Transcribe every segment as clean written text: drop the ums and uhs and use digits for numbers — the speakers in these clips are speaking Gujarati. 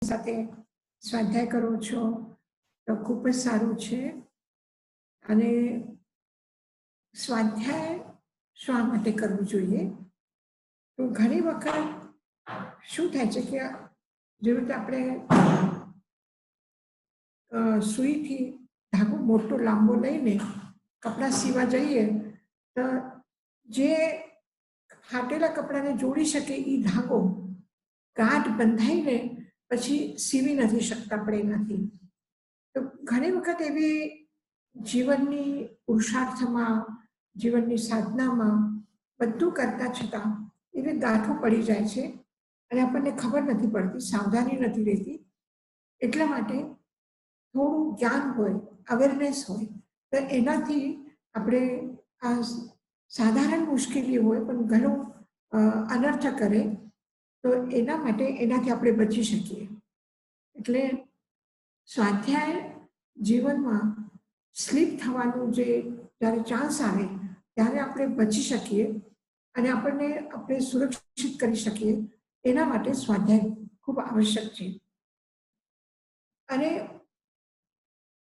સાથે સ્વાધ્યાય કરો છો તો ખૂબ જ સારું છે. અને સ્વાધ્યાય શા માટે કરવું જોઈએ? તો ઘણી વખત શું થાય છે કે જેવી રીતે આપણે સુઈથી ધાગો મોટો લાંબો લઈને કપડાં સીવા જઈએ તો જે ફાટેલા કપડાને જોડી શકે એ ધાગો ગાંઠ બંધાઈને પછી સીવી નથી શકતા આપણે એનાથી. તો ઘણી વખત એવી જીવનની પુરુષાર્થમાં, જીવનની સાધનામાં બધું કરતા છતાં એવી ગાંઠો પડી જાય છે અને આપણને ખબર નથી પડતી, સાવધાની નથી રહેતી. એટલા માટે થોડું જ્ઞાન હોય, અવેરનેસ હોય તો એનાથી આપણે આ સાધારણ મુશ્કેલી હોય પણ ઘણું અનર્થ કરે તો એના માટે એનાથી આપણે બચી શકીએ. એટલે સ્વાધ્યાય જીવનમાં સ્લીપ થવાનું જે જ્યારે ચાન્સ આવે ત્યારે આપણે બચી શકીએ અને આપણે સુરક્ષિત કરી શકીએ એના માટે સ્વાધ્યાય ખૂબ આવશ્યક છે. અને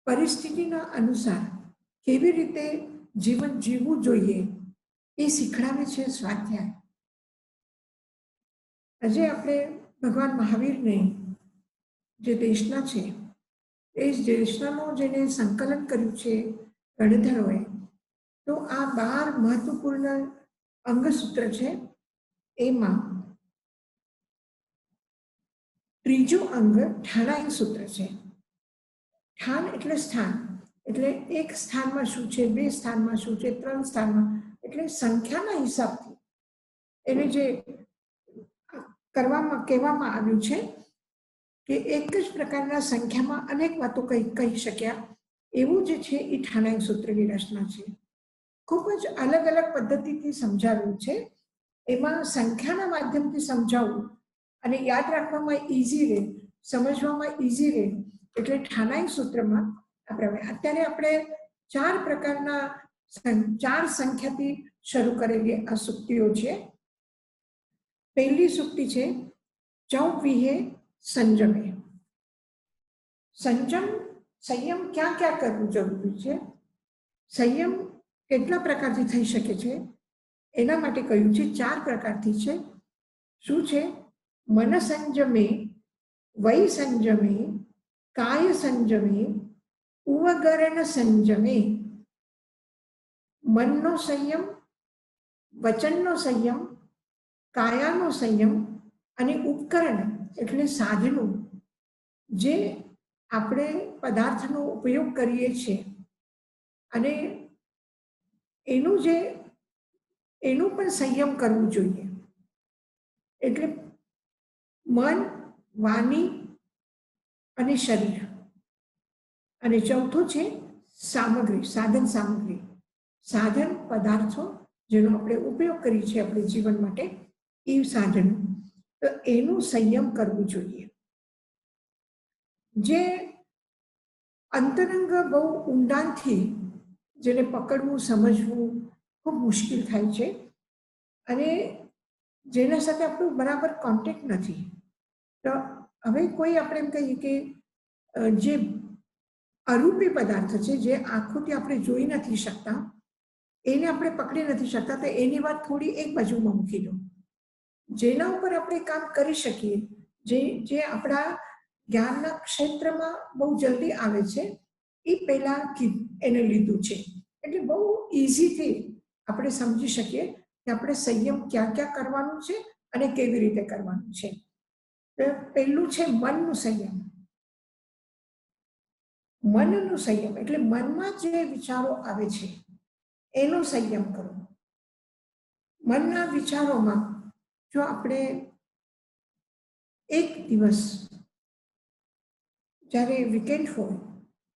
પરિસ્થિતિના અનુસાર કેવી રીતે જીવન જીવવું જોઈએ એ શીખડાવે છે સ્વાધ્યાય. આજે આપણે ભગવાન મહાવીરને જે દેશના છે એ દેશનાનું જેને સંકલન કર્યું છે ગણધરોએ, તો આ 12 મહત્વપૂર્ણ અંગસૂત્ર છે. એમાં ત્રીજું અંગ ઠાણાઈ સૂત્ર છે. ઠાણ એટલે સ્થાન, એટલે એક સ્થાનમાં શું છે, 2 સ્થાનમાં શું છે, 3 સ્થાનમાં, એટલે સંખ્યાના હિસાબથી એને જે કહેવામાં આવ્યું છે કે એક જ પ્રકારના સંખ્યામાં અનેક વાતો કહી શક્યા એવું જે છે એ ઠાણાઈ સૂત્રની રચના છે. ખૂબ જ અલગ અલગ પદ્ધતિથી સમજાવ્યું છે. એમાં સંખ્યાના માધ્યમથી સમજાવવું અને યાદ રાખવામાં ઈઝી રહે, સમજવામાં ઈઝી રહે એટલે ઠાણાઈ સૂત્રમાં અત્યારે આપણે 4 પ્રકારના 4 સંખ્યાથી શરૂ કરેલી આ સૂક્તિઓ છે. પહેલી સૂક્તિ છે ચૌવિહે સંજમે. સંયમ ક્યાં ક્યાં કરવું જરૂરી છે, સંયમ કેટલા પ્રકારથી થઈ શકે છે એના માટે કહ્યું છે. 4 પ્રકારથી છે. શું છે? મન સંજમે, વૈ સંજમે, કાય સંજમે, ઉવગરણ સંજમે. મનનો સંયમ, વચનનો સંયમ, કાયાનો સંયમ અને ઉપકરણ એટલે સાધનો જે આપણે પદાર્થનો ઉપયોગ કરીએ છીએ અને એનું પણ સંયમ કરવું જોઈએ. એટલે મન, વાણી અને શરીર. અને ચોથું છે સામગ્રી, સાધન સામગ્રી, સાધન પદાર્થો જેનો આપણે ઉપયોગ કરીએ છીએ આપણે જીવન માટે, એ સાધનો. તો એનું સંયમ કરવું જોઈએ. જે અંતરંગ બહુ ઊંડાણથી જેને પકડવું, સમજવું ખૂબ મુશ્કેલ થાય છે અને જેના સાથે આપણું બરાબર કોન્ટેક્ટ નથી. તો હવે કોઈ આપણે એમ કહીએ કે જે અરૂપી પદાર્થ છે, જે આંખોથી આપણે જોઈ નથી શકતા, એને આપણે પકડી નથી શકતા, તો એની વાત થોડી એક બાજુમાં મૂકી દો. જેના ઉપર આપણે કામ કરી શકીએ, જે આપણા જ્ઞાનના ક્ષેત્રમાં બહુ જલ્દી આવે છે, એ પહેલા એને લીધું છે. એટલે બહુ ઇઝીથી આપણે સમજી શકીએ કે આપણે સંયમ ક્યાં ક્યાં કરવાનું છે અને કેવી રીતે કરવાનું છે. પહેલું છે મનનું સંયમ. મનનું સંયમ એટલે મનમાં જે વિચારો આવે છે એનો સંયમ કરો. મનના વિચારોમાં જો આપણે એક દિવસ જ્યારે વીકેન્ડ હોય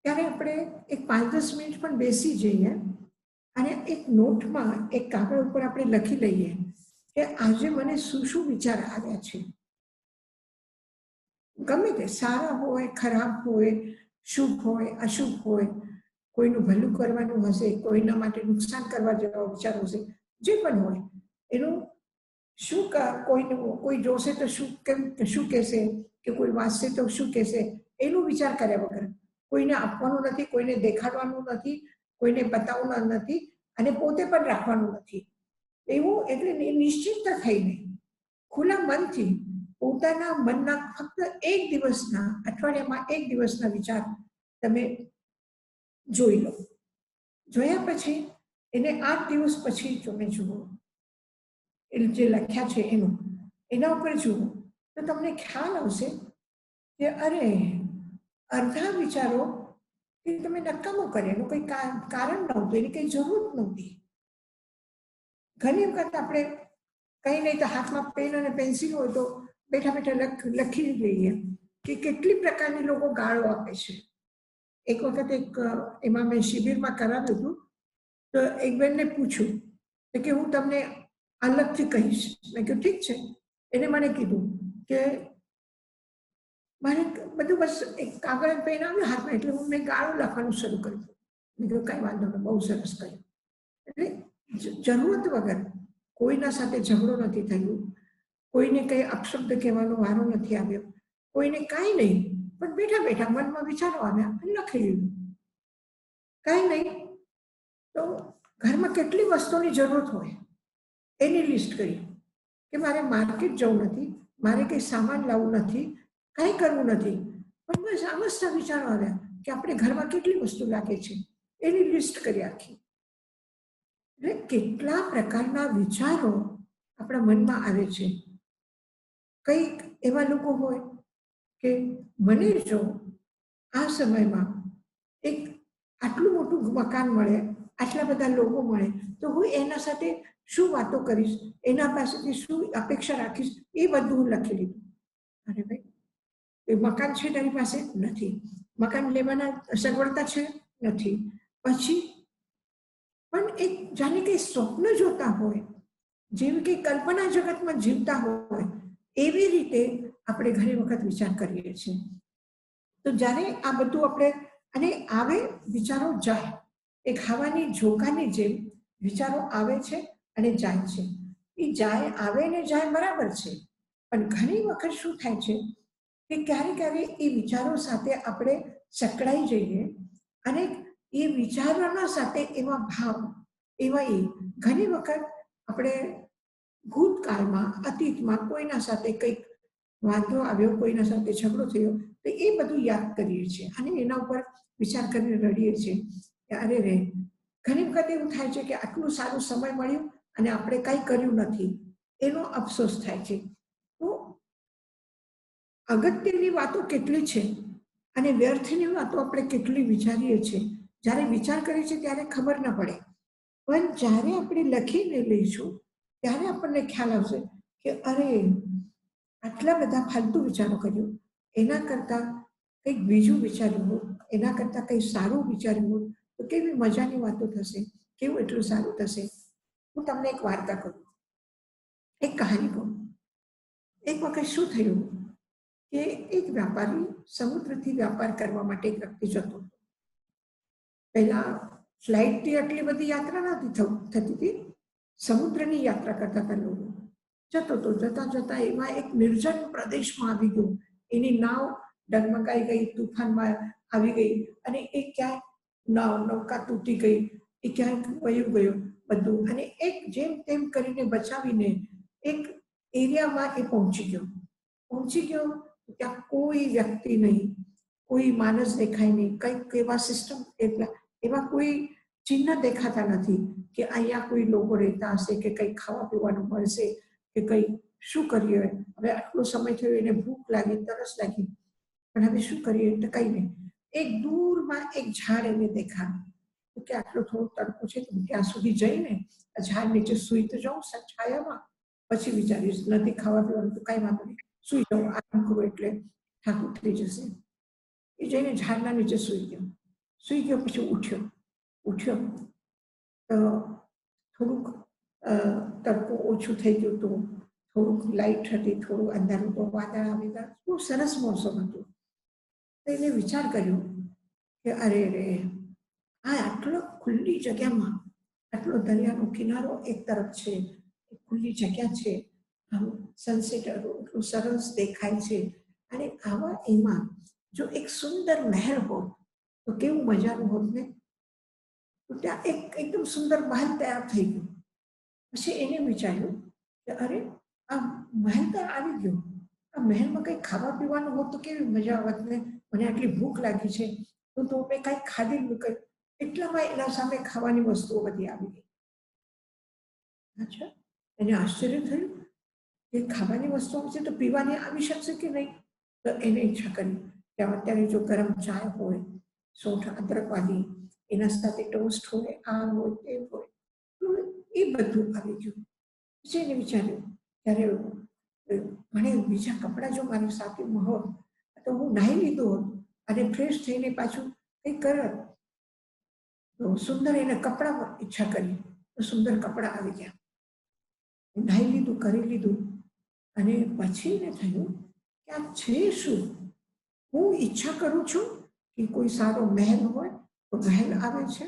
ત્યારે આપણે એક 5-10 મિનિટ પણ બેસી જઈએ અને એક નોટમાં, એક કાગળ ઉપર આપણે લખી લઈએ કે આજે મને શું શું વિચાર આવ્યા છે. ગમે તે, સારા હોય, ખરાબ હોય, શુભ હોય, અશુભ હોય, કોઈનું ભલું કરવાનું હશે, કોઈના માટે નુકસાન કરવા જેવા વિચારો હશે, જે પણ હોય એનું શું કોઈ જોશે તો શું કહેશે, કે કોઈ વાંચશે તો શું કહેશે એનો વિચાર કર્યા વગર, કોઈને આપવાનું નથી, કોઈને દેખાડવાનું નથી, કોઈને બતાવવાનું નથી અને પોતે પણ રાખવાનું નથી. એવું એટલે નિશ્ચિત થઈને ખુલ્લા મનથી પોતાના મનના ફક્ત એક દિવસના, અઠવાડિયામાં એક દિવસના વિચાર તમે જોઈ લો. જોયા પછી એને 8 દિવસ પછી તમે જુઓ, એ જે લખ્યા છે એના ઉપર જુઓ તો તમને ખ્યાલ આવશે કે અરે અડધા વિચારો એ તમે નકામું કરે, એનું કંઈ કારણ નહોતું, એની કંઈ જરૂર નહોતી. ઘણી વખત આપણે કંઈ નહીં તો હાથમાં પેન અને પેન્સિલ હોય તો બેઠા બેઠા લખી લઈએ કે કેટલી પ્રકારની લોકો ગાળો આપે છે. એક વખત એમાં મેં શિબિરમાં કરાવ્યું હતું તો એક બેનને પૂછ્યું કે હું તમને અલગથી કહીશ. મેં કહ્યું ઠીક છે. એને મને કીધું કે મારે બધું બસ એક કાગળ પેન આવ્યું હાથમાં એટલે મેં ગાળો લખવાનું શરૂ કર્યું. મેં કહ્યું કાંઈ વાંધો નહીં, બહુ સરસ કર્યું. એટલે જરૂરત વગર કોઈના સાથે ઝઘડો નથી થયું, કોઈને કંઈ અપશબ્દ કહેવાનો વારો નથી આવ્યો, કોઈને કાંઈ નહીં, પણ બેઠા બેઠા મનમાં વિચારો આવ્યા અને લખી લીધું. કાંઈ નહીં તો ઘરમાં કેટલી વસ્તુની જરૂરત હોય એની લિસ્ટ કરી કે મારે માર્કેટ જવું નથી, મારે કંઈ સામાન લાવવું નથી, કાંઈ કરવું નથી, પણ બસ આમસ્તા વિચારો આવ્યા કે આપણે ઘરમાં કેટલી વસ્તુ લાગે છે એની લિસ્ટ કરી આખી. એટલે કેટલા પ્રકારના વિચારો આપણા મનમાં આવે છે. કંઈક એવા લોકો હોય કે મને જો આ સમયમાં એક આટલું મોટું મકાન મળે, આટલા બધા લોકો મળે તો હું એના સાથે શું વાતો કરીશ, એના પાસેથી શું અપેક્ષા રાખીશ, એ બધું હું લખી લીધું. અરે ભાઈ, એ મકાન છે તારી પાસે? નથી. મકાન લેવાના સગવડતા છે? નથી. પછી પણ એક જાણે કે સ્વપ્ન જોતા હોય, જેવી કે કલ્પના જગતમાં જીવતા હોય એવી રીતે આપણે ઘણી વખત વિચાર કરીએ છીએ. તો જ્યારે આ બધું આપણે અને આવે વિચારો જાય, એક હવાની ઝોકાની જેમ વિચારો આવે છે અને જાય છે. એ જાય આવે ને જાય બરાબર છે, પણ ઘણી વખત શું થાય છે કે ક્યારે ક્યારે એ વિચારો સાથે આપણે સંકળાઈ જઈએ અને એ વિચારોના સાથે એવા ભાવ એવા ઘણી વખત આપણે ભૂતકાળમાં અતીતમાં કોઈના સાથે કંઈક વાંધો આવ્યો, કોઈના સાથે ઝઘડો થયો તો એ બધું યાદ કરીએ છીએ અને એના ઉપર વિચાર કરીને રડીએ છીએ કે અરે રે, ઘણી વખત એવું થાય છે કે આટલું સારું સમય મળ્યું અને આપણે કંઈ કર્યું નથી, એનો અફસોસ થાય છે. તો અગત્યની વાતો કેટલી છે અને વ્યર્થની વાતો આપણે કેટલી વિચારીએ છીએ. જ્યારે વિચાર કરીએ છીએ ત્યારે ખબર ન પડે, પણ જ્યારે આપણે લખીને લઈશું ત્યારે આપણને ખ્યાલ આવશે કે અરે આટલા બધા ફાલતુ વિચારો કર્યો, એના કરતાં કંઈક બીજું વિચાર્યું હોત, એના કરતાં કંઈ સારું વિચાર્યું હોત તો કેવી મજાની વાતો થશે, કેવું એટલું સારું થશે. હું તમને એક વાર્તા કહું, એક કહાની કહું. એક વખત શું થયું કે એક વ્યાપારી સમુદ્રથી વ્યાપાર કરવા માટે એક વ્યક્તિ જતો. પહેલા ફ્લાઇટથી આટલી બધી યાત્રા નથી થતી હતી, સમુદ્રની યાત્રા કરતા હતા લોકો. જતો તો જતા જતા એમાં એક નિર્જન પ્રદેશમાં આવી ગયો. એની નાવ ડગમગાઈ ગઈ, તુફાનમાં આવી ગઈ અને એ ક્યાંય નૌકા તૂટી ગઈ, એ ક્યાંક વયું ગયું બધું. અને એક જેમ તેમ કરીને બચાવીને એક એરિયામાં એ પહોંચી ગયો. ત્યાં કોઈ વ્યક્તિ નહીં, કોઈ માણસ દેખાય નહીં, કંઈક એવા સિસ્ટમ એવા કોઈ ચિહ્ન દેખાતા નથી કે અહીંયા કોઈ લોકો રહેતા હશે કે કંઈક ખાવા પીવાનું મળશે કે કંઈ શું કરીએ. હવે આટલો સમય થયો, એને ભૂખ લાગી, તરસ લાગી, પણ હવે શું કરીએ તો કંઈ નહીં. એક દૂરમાં એક ઝાડ એને દેખાયું કે આટલો થોડો તડકો છે તો ત્યાં સુધી જઈને ઝાડ નીચે સૂઈ તો જાઉં છાયામાં, પછી વિચારીશ. નથી ખાવા પીવાનું તો કાંઈ વાંધો નહીં, સૂઈ જાઉં, આરામ કરું એટલે ઠાકુર થઈ જશે. એ જઈને ઝાડના નીચે સૂઈ ગયો. પછી ઉઠ્યો તો થોડુંક તડકો ઓછું થઈ ગયું હતું, થોડુંક લાઇટ હતી, થોડું અંધારું તો વાદળ આવી ગયા, બહુ સરસ મોસમ હતું. તો એને વિચાર કર્યો કે અરે રે, આ આટલો ખુલ્લી જગ્યામાં, આટલો દરિયાનો કિનારો એક તરફ છે, ખુલ્લી જગ્યા છે, સનસેટ એટલું સરસ દેખાય છે અને આવા એમાં જો એક સુંદર મહેલ હોત તો કેવું મજાનું હોત ને. તો ત્યાં એકદમ સુંદર મહેલ તૈયાર થઈ ગયો. પછી એને વિચાર્યું કે અરે આ મહેલ તો આવી ગયો, આ મહેલમાં કંઈ ખાવા પીવાનું હોત તો કેવી મજા આવત ને. મને આટલી ભૂખ લાગી છે તો મેં કંઈક ખાધેલું કંઈક. એટલામાં એના સામે ખાવાની વસ્તુઓ બધી આવી ગઈ. અચ્છા, એને આશ્ચર્ય થયું કે ખાવાની વસ્તુઓ છે તો પીવાની આવી શકશે કે નહીં. તો એને ઈચ્છા કરી કે અત્યારે જો ગરમ ચાય હોય, સૌઠ અદરકવાળી, એના સાથે ટોસ્ટ હોય, આ હોય તે હોય, તો એ બધું આવી ગયું. પછી એને વિચાર્યું ત્યારે મને બીજા કપડાં જો મારી સાથે હોત તો હું નાહી લીધું હોત અને ફ્રેશ થઈને પાછું કંઈ કરત. તો સુંદર એને કપડાં ઈચ્છા કરી તો સુંદર કપડાં આવી ગયા. નાહી લીધું, કરી લીધું અને પછી એને થયું કે આ છે શું. હું ઈચ્છા કરું છું કે કોઈ સારો મહેલ હોય તો મહેલ આવે છે.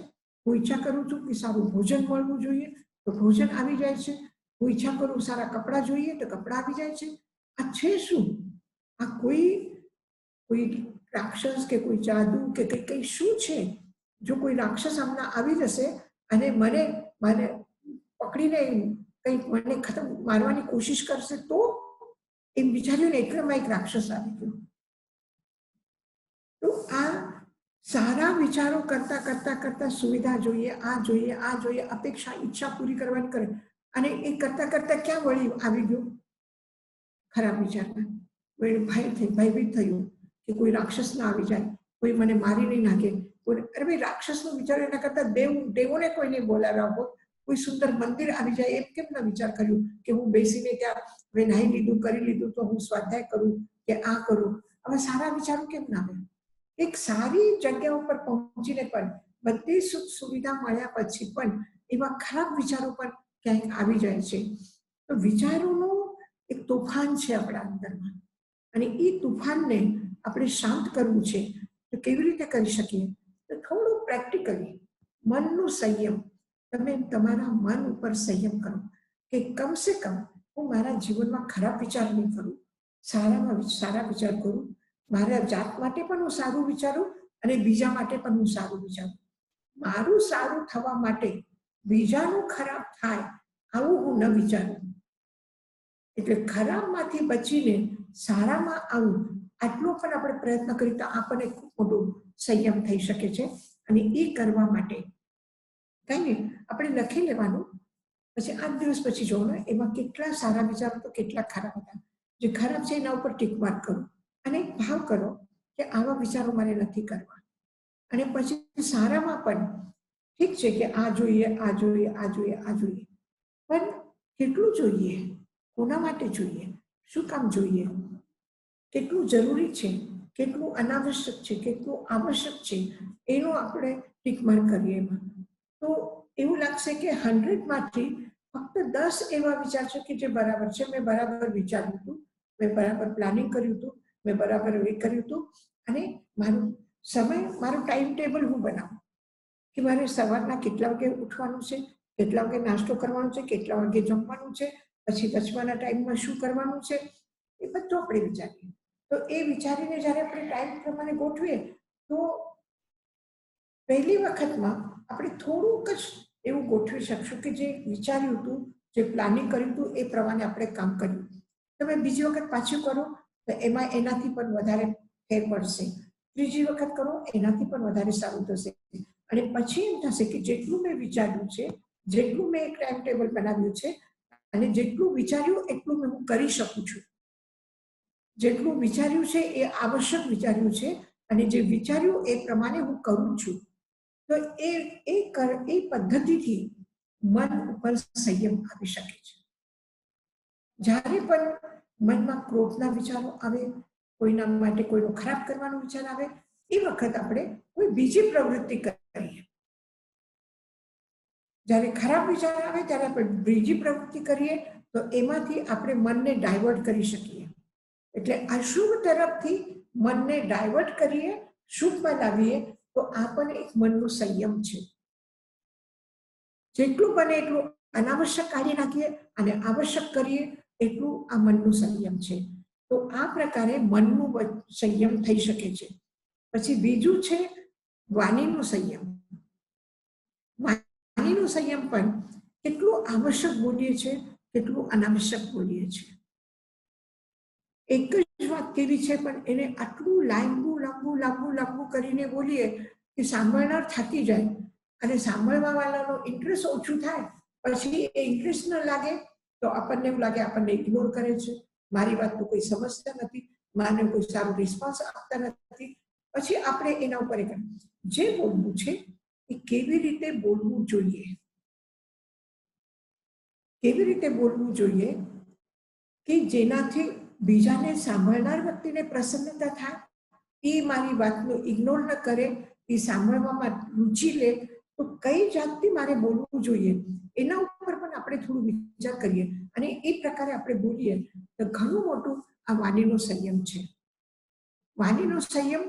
હું ઈચ્છા કરું છું કે સારું ભોજન મળવું જોઈએ તો ભોજન આવી જાય છે. હું ઈચ્છા કરું સારા કપડાં જોઈએ તો કપડાં આવી જાય છે. આ છે શું? આ કોઈ રાક્ષસ કે કોઈ જાદુ કે કંઈ શું છે? જો કોઈ રાક્ષસ હમણાં આવી જશે અને મને પકડીને કંઈક મને મારવાની કોશિશ કરશે તો. એમ વિચાર્યું ને એટલામાં એક રાક્ષસ આવી ગયો. તો આ સારા વિચારો કરતા કરતા કરતા સુવિધા જોઈએ, આ જોઈએ, આ જોઈએ, અપેક્ષા ઈચ્છા પૂરી કરવાની કરે અને એ કરતા કરતા ક્યાં વળી આવી ગયો ખરાબ વિચારમાં. ભયભીત થયું કે કોઈ રાક્ષસ ના આવી જાય, કોઈ મને મારી નહીં નાખે. અરે ભાઈ, રાક્ષસનો વિચાર એના કરતા દેવોને કોઈને બોલાવ્યા કોઈ સુંદર મંદિર આવી જાય એમ કેમ ના વિચાર કર્યું કે હું બેસીને ત્યાં હવે નાહી લીધું, કરી લીધું તો હું સ્વાધ્યાય કરું કે આ કરું. હવે સારા વિચારો કેમ ના આવે? એક સારી જગ્યા ઉપર પહોંચીને પણ બધી સુખ સુવિધા મળ્યા પછી પણ એવા ખરાબ વિચારો પણ ક્યાંક આવી જાય છે. તો વિચારોનું એક તોફાન છે આપણા અંદરમાં અને એ તોફાનને આપણે શાંત કરવું છે. તો કેવી રીતે કરી શકીએ? તો થોડું પ્રેક્ટિકલી મનનું સંયમ. તમે તમારા મન ઉપર સંયમ કરો કે કમસે કમ હું મારા જીવનમાં ખરાબ વિચાર નહીં કરું, સારા વિચાર કરું. મારા જાત માટે પણ હું સારું વિચારું અને બીજા માટે પણ હું સારું વિચારું. મારું સારું થવા માટે બીજાનું ખરાબ થાય આવું હું ન વિચારું. એટલે ખરાબમાંથી બચીને સારામાં આવું આટલો પણ આપણે પ્રયત્ન કરીએ તો આપણને ખૂબ મોટો સંયમ થઈ શકે છે. અને એ કરવા માટે કઈ નહીં, આપણે લખી લેવાનું. પછી 8 દિવસ પછી જોવાનું એમાં કેટલા સારા વિચારો તો કેટલા ખરાબ હતા. જે ખરાબ છે એના ઉપર ટીક માર્ક કરો અને ભાવ કરો કે આવા વિચારો મારે નથી કરવા. અને પછી સારામાં પણ ઠીક છે કે આ જોઈએ, આ જોઈએ, આ જોઈએ, આ જોઈએ, પણ કેટલું જોઈએ, કોના માટે જોઈએ, શું કામ જોઈએ, કેટલું જરૂરી છે, કેટલું અનાવશ્યક છે, કેટલું આવશ્યક છે, એનું આપણે ટીક માર્ક કરીએ. એમાં તો એવું લાગશે કે 100માંથી ફક્ત 10 એવા વિચાર છે કે જે બરાબર છે. મેં બરાબર વિચાર્યું હતું, મેં બરાબર પ્લાનિંગ કર્યું હતું, મેં બરાબર એ કર્યું હતું અને મારું ટાઈમ ટેબલ હું બનાવું કે મારે સવારના કેટલા વાગે ઉઠવાનું છે, કેટલા વાગે નાસ્તો કરવાનો છે, કેટલા વાગે જમવાનું છે, પછી બચવાના ટાઈમમાં શું કરવાનું છે, એ બધું આપણે વિચારીએ. તો એ વિચારીને જ્યારે આપણે ટાઈમ પ્રમાણે ગોઠવીએ તો પહેલી વખતમાં આપણે થોડુંક જ એવું ગોઠવી શકશું કે જે વિચાર્યું હતું, જે પ્લાનિંગ કર્યું હતું એ પ્રમાણે આપણે કામ કર્યું. તમે બીજી વખત પાછું કરો તો એમાં એનાથી પણ વધારે ફેર પડશે. ત્રીજી વખત કરો એનાથી પણ વધારે સારું થશે. અને પછી એમ થશે કે જેટલું મેં વિચાર્યું છે, જેટલું મેં એક ટાઈમ ટેબલ બનાવ્યું છે અને જેટલું વિચાર્યું એટલું હું કરી શકું છું. જેટલું વિચાર્યું છે એ આવશ્યક વિચાર્યું છે અને જે વિચાર્યું એ પ્રમાણે હું કરું છું. તો એ પદ્ધતિથી મન ઉપર સંયમ આવી શકે છે. જ્યારે પણ મનમાં ક્રોધના વિચારો આવે, કોઈના માટે કોઈનો ખરાબ કરવાનો વિચાર આવે, એ વખત આપણે કોઈ બીજી પ્રવૃત્તિ કરીએ. જ્યારે ખરાબ વિચાર આવે ત્યારે આપણે બીજી પ્રવૃત્તિ કરીએ તો એમાંથી આપણે મનને ડાયવર્ટ કરી શકીએ. એટલે અશુભ તરફથી મનને ડાયવર્ટ કરીએ, શુભમાં લાવીએ તો આ પણ એક મનનું સંયમ છે. જેટલું બને એટલું અનાવશ્યક કાઢી નાખીએ અને આવશ્યક કરીએ એટલું આ મનનું સંયમ છે. તો આ પ્રકારે મનનું સંયમ થઈ શકે છે. પછી બીજું છે વાણીનું સંયમ. વાણીનું સંયમ પણ કેટલું આવશ્યક બોલીએ છીએ, કેટલું અનાવશ્યક બોલીએ છીએ. એક જ વાત કેવી છે પણ એને આટલું લાંબુ કરીને બોલીએ કે સાંભળનાર થાકી જાય અને સાંભળવા વાળાનો ઇન્ટરેસ્ટ ઓછું થાય. પછી એ ઇન્ટરેસ્ટ ન લાગે તો આપણને એવું લાગે આપણને ઇગ્નોર કરે છે, મારી વાત તો કોઈ સમજતા નથી, મારે કોઈ સારો રિસ્પોન્સ આપતા નથી. પછી આપણે એના ઉપર જે બોલવું છે એ કેવી રીતે બોલવું જોઈએ, કેવી રીતે બોલવું જોઈએ કે જેનાથી બીજાને સાંભળનાર વ્યક્તિને પ્રસન્નતા થાય, એ મારી વાતનો ઇગ્નોર ન કરે, એ સાંભળવામાં રુચિ લે. તો કઈ જાતથી મારે બોલવું જોઈએ એના ઉપર પણ આપણે થોડું વિચાર કરીએ અને એ પ્રકારે આપણે બોલીએ તો ઘણું મોટું આ વાણીનો સંયમ છે. વાણીનો સંયમ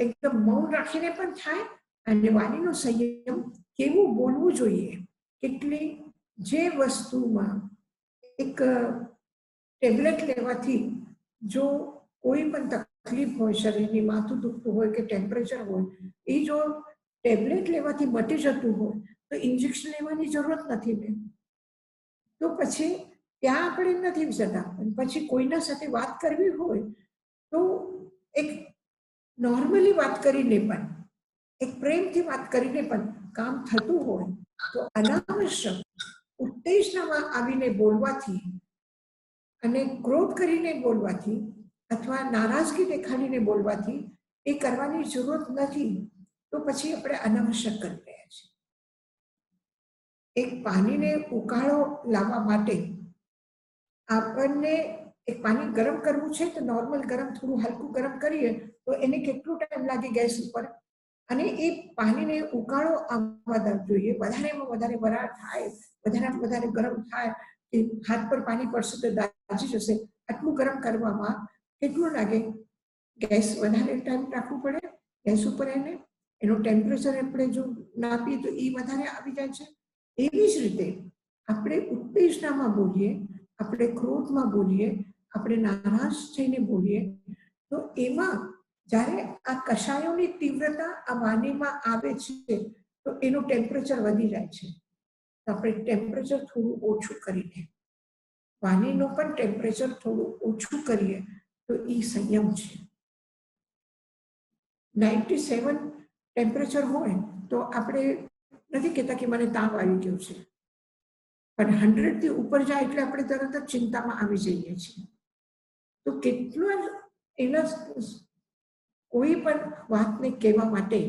એકદમ મૌન રાખીને પણ થાય અને વાણીનો સંયમ કેવું બોલવું જોઈએ, કેટલી જે વસ્તુમાં એક ટેબ્લેટ લેવાથી જો કોઈ પણ તકલીફ હોય, શરીરની માથું દુખતું હોય કે ટેમ્પરેચર હોય, એ જો ટેબ્લેટ લેવાથી મટી જતું હોય તો ઇન્જેક્શન લેવાની જરૂરત નથી ને. તો પછી ત્યાં આપણે નથી જતા. પછી કોઈના સાથે વાત કરવી હોય તો એક નોર્મલી વાત કરીને પણ, એક પ્રેમથી વાત કરીને પણ કામ થતું હોય તો અનાવશ્યક ઉત્તેજનામાં આવીને બોલવાથી અને ક્રોધ કરીને બોલવાથી અથવા નારાજગી દેખાડીને બોલવાથી એ કરવાની જરૂરત નથી. તો પછી આપણે અનાવશ્યક કરી રહ્યા છીએ. એક પાણીને ઉકાળો લાવવા માટે આપણને એક પાણી ગરમ કરવું છે તો નોર્મલ ગરમ, થોડું હલકું ગરમ કરીએ તો એને કેટલું ટાઈમ લાગે ગેસ ઉપર, અને એ પાણીને ઉકાળો આવવા જોઈએ. વધારેમાં વધારે વરાળ થાય, વધારે ગરમ થાય કે હાથ પર પાણી પડશે તો દાજી જશે, આટલું ગરમ કરવામાં કેટલું લાગે? ગેસ વધારે ટાઈમ રાખવું પડે ગેસ ઉપર. એનું ટેમ્પરેચર આપણે જો નાપીએ તો એ વધારે આવી જાય છે. એવી જ રીતે આપણે ઉત્તેજનામાં બોલીએ, આપણે ક્રોધમાં બોલીએ, આપણે નારાજ થઈને બોલીએ તો એમાં જ્યારે આ કશાયોની તીવ્રતા આ વાણીમાં આવે છે તો એનું ટેમ્પરેચર વધી જાય છે. તો આપણે ટેમ્પરેચર થોડું ઓછું કરીને, વાણીનું પણ ટેમ્પરેચર થોડું ઓછું કરીએ તો એ સંયમ છે. 97 ટેમ્પરેચર હોય તો આપણે નથી કહેતા કે મને તાવ આવી ગયો છે, પણ 100 થી ઉપર જાય એટલે આપણે તરત જ ચિંતામાં આવી જઈએ છીએ. તો કેટલું એના કોઈ પણ વાતને કહેવા માટે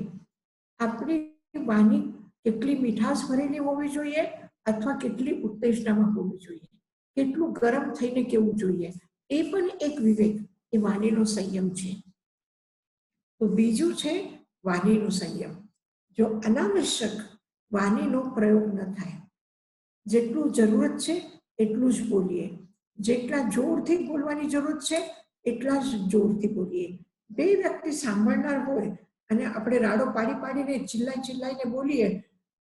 આપણી વાણી કેટલી મીઠાશ ભરેલી હોવી જોઈએ અથવા કેટલી ઉત્તેજનામાં હોવી જોઈએ, કેટલું ગરમ થઈને કેવું જોઈએ, એ પણ એક વિવેક, એ વાણીનો સંયમ છે. તો બીજું છે વાણીનો સંયમ. જો અનાવશ્યક વાણીનો પ્રયોગ ન થાય, જેટલું જરૂરત છે એટલું જ બોલીએ, જેટલા જોરથી બોલવાની જરૂરત છે એટલા જ જોરથી બોલીએ. બે વ્યક્તિ સાંભળનાર હોય અને આપણે રાડો પાડીને ચિલ્લાઈને બોલીએ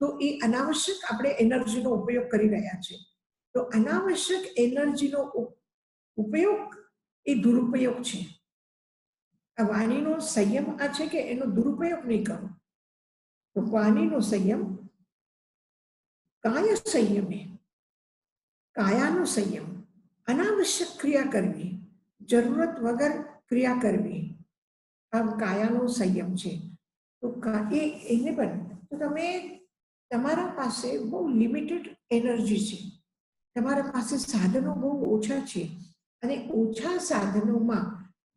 તો એ અનાવશ્યક આપણે એનર્જીનો ઉપયોગ કરી રહ્યા છે. તો અનાવશ્યક એનર્જીનો ઉપયોગ એ દુરુપયોગ છે. આ વાણીનો સંયમ આ છે કે એનો દુરુપયોગ નહીં કરો. તો વાણીનો સંયમ, કાય સંયમે, કાયાનો સંયમ, અનાવશ્યક ક્રિયા કરવી, જરૂરત વગર ક્રિયા કરવી, આ કાયાનો સંયમ છે. તો એને પણ તો તમે તમારા પાસે બહુ લિમિટેડ એનર્જી છે, તમારા પાસે સાધનો બહુ ઓછા છે અને ઓછા સાધનોમાં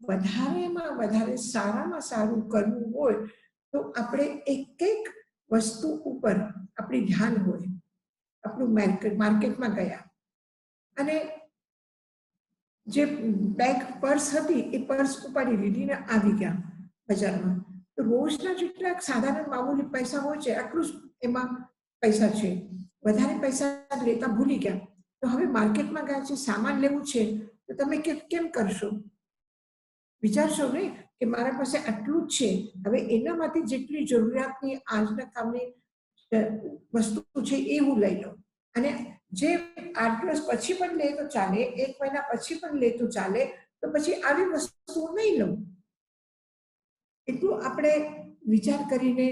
વધારેમાં વધારે સારામાં સારું કરવું હોય તો આપણે એક વસ્તુ ઉપર આપણી ધ્યાન હોય. આપણું માર્કેટમાં ગયા અને જે બેગ પર્સ હતી એ પર્સ ઉપાડી લીધી ને આવી ગયા બજારમાં. તો રોજના જેટલા સાધારણ મામૂલી પૈસા હોય છે આટલું જ એમાં પૈસા છે, વધારે પૈસા લેતા ભૂલી ગયા. તો હવે માર્કેટમાં ગયા છે, સામાન લેવું છે, તો તમે કેમ કરશો? વિચારશો ને કે મારા પાસે આટલું જ છે, હવે એનામાંથી જેટલી જરૂરિયાતની આજના કામની વસ્તુ છે એ હું લઈ લઉં, અને જે 8 દિવસ પછી પણ લે તો ચાલે, 1 મહિના પછી પણ લે તો ચાલે, તો પછી આવી વસ્તુઓ નહીં લઉં. એટલું આપણે વિચાર કરીને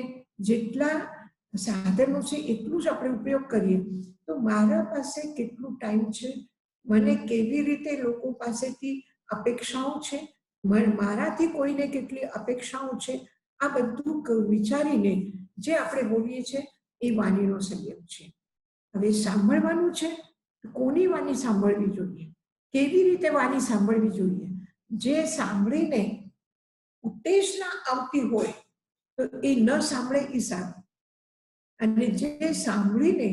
જેટલા સાધનો છે એટલું જ આપણે ઉપયોગ કરીએ તો મારા પાસે કેટલું ટાઈમ છે, મને કેવી રીતે લોકો પાસેથી અપેક્ષાઓ છે, મારાથી કોઈને કેટલી અપેક્ષાઓ છે, આ બધું વિચારીને જે આપણે બોલીએ છીએ એ વાણીનો સંયમ છે. હવે સાંભળવાનું છે, કોની વાણી સાંભળવી જોઈએ, કેવી રીતે વાણી સાંભળવી જોઈએ. જે સાંભળીને ઉત્તેજના આવતી હોય તો એ ન સાંભળે એ સારું, અને જે સાંભળીને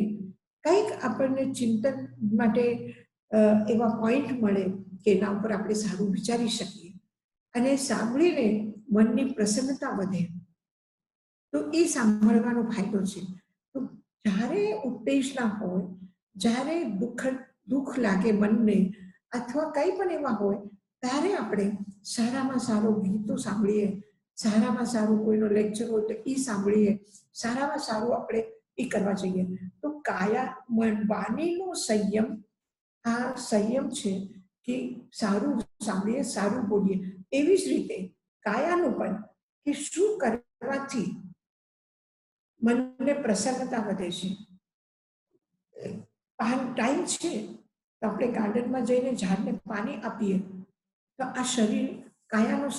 કંઈક આપણને ચિંતન માટે એવા પોઈન્ટ મળે કે એના ઉપર આપણે સારું વિચારી શકીએ અને સાંભળીને મનની પ્રસન્નતા વધે તો એ સાંભળવાનો ફાયદો છે. તો જ્યારે ઉત્તેજના હોય, જ્યારે દુઃખ લાગે મનને અથવા કંઈ પણ એવા હોય ત્યારે આપણે સારામાં સારો ગીતો સાંભળીએ, સારામાં સારું કોઈનો લેક્ચર હોય તો એ સાંભળીએ, સારામાં સારું આપણે એ કરવા જઈએ. તો વાણીનો સંયમ, આ સંયમ છે કે સારું સાંભળીએ, સારું બોલીએ. એવી જ રીતે કાયાનું પણ કે શું કરવાથી મનને પ્રસન્નતા વધે છે. ટાઈમ છે તો આપણે ગાર્ડનમાં જઈને ઝાડને પાણી આપીએ તો આ શરીર કાયાનો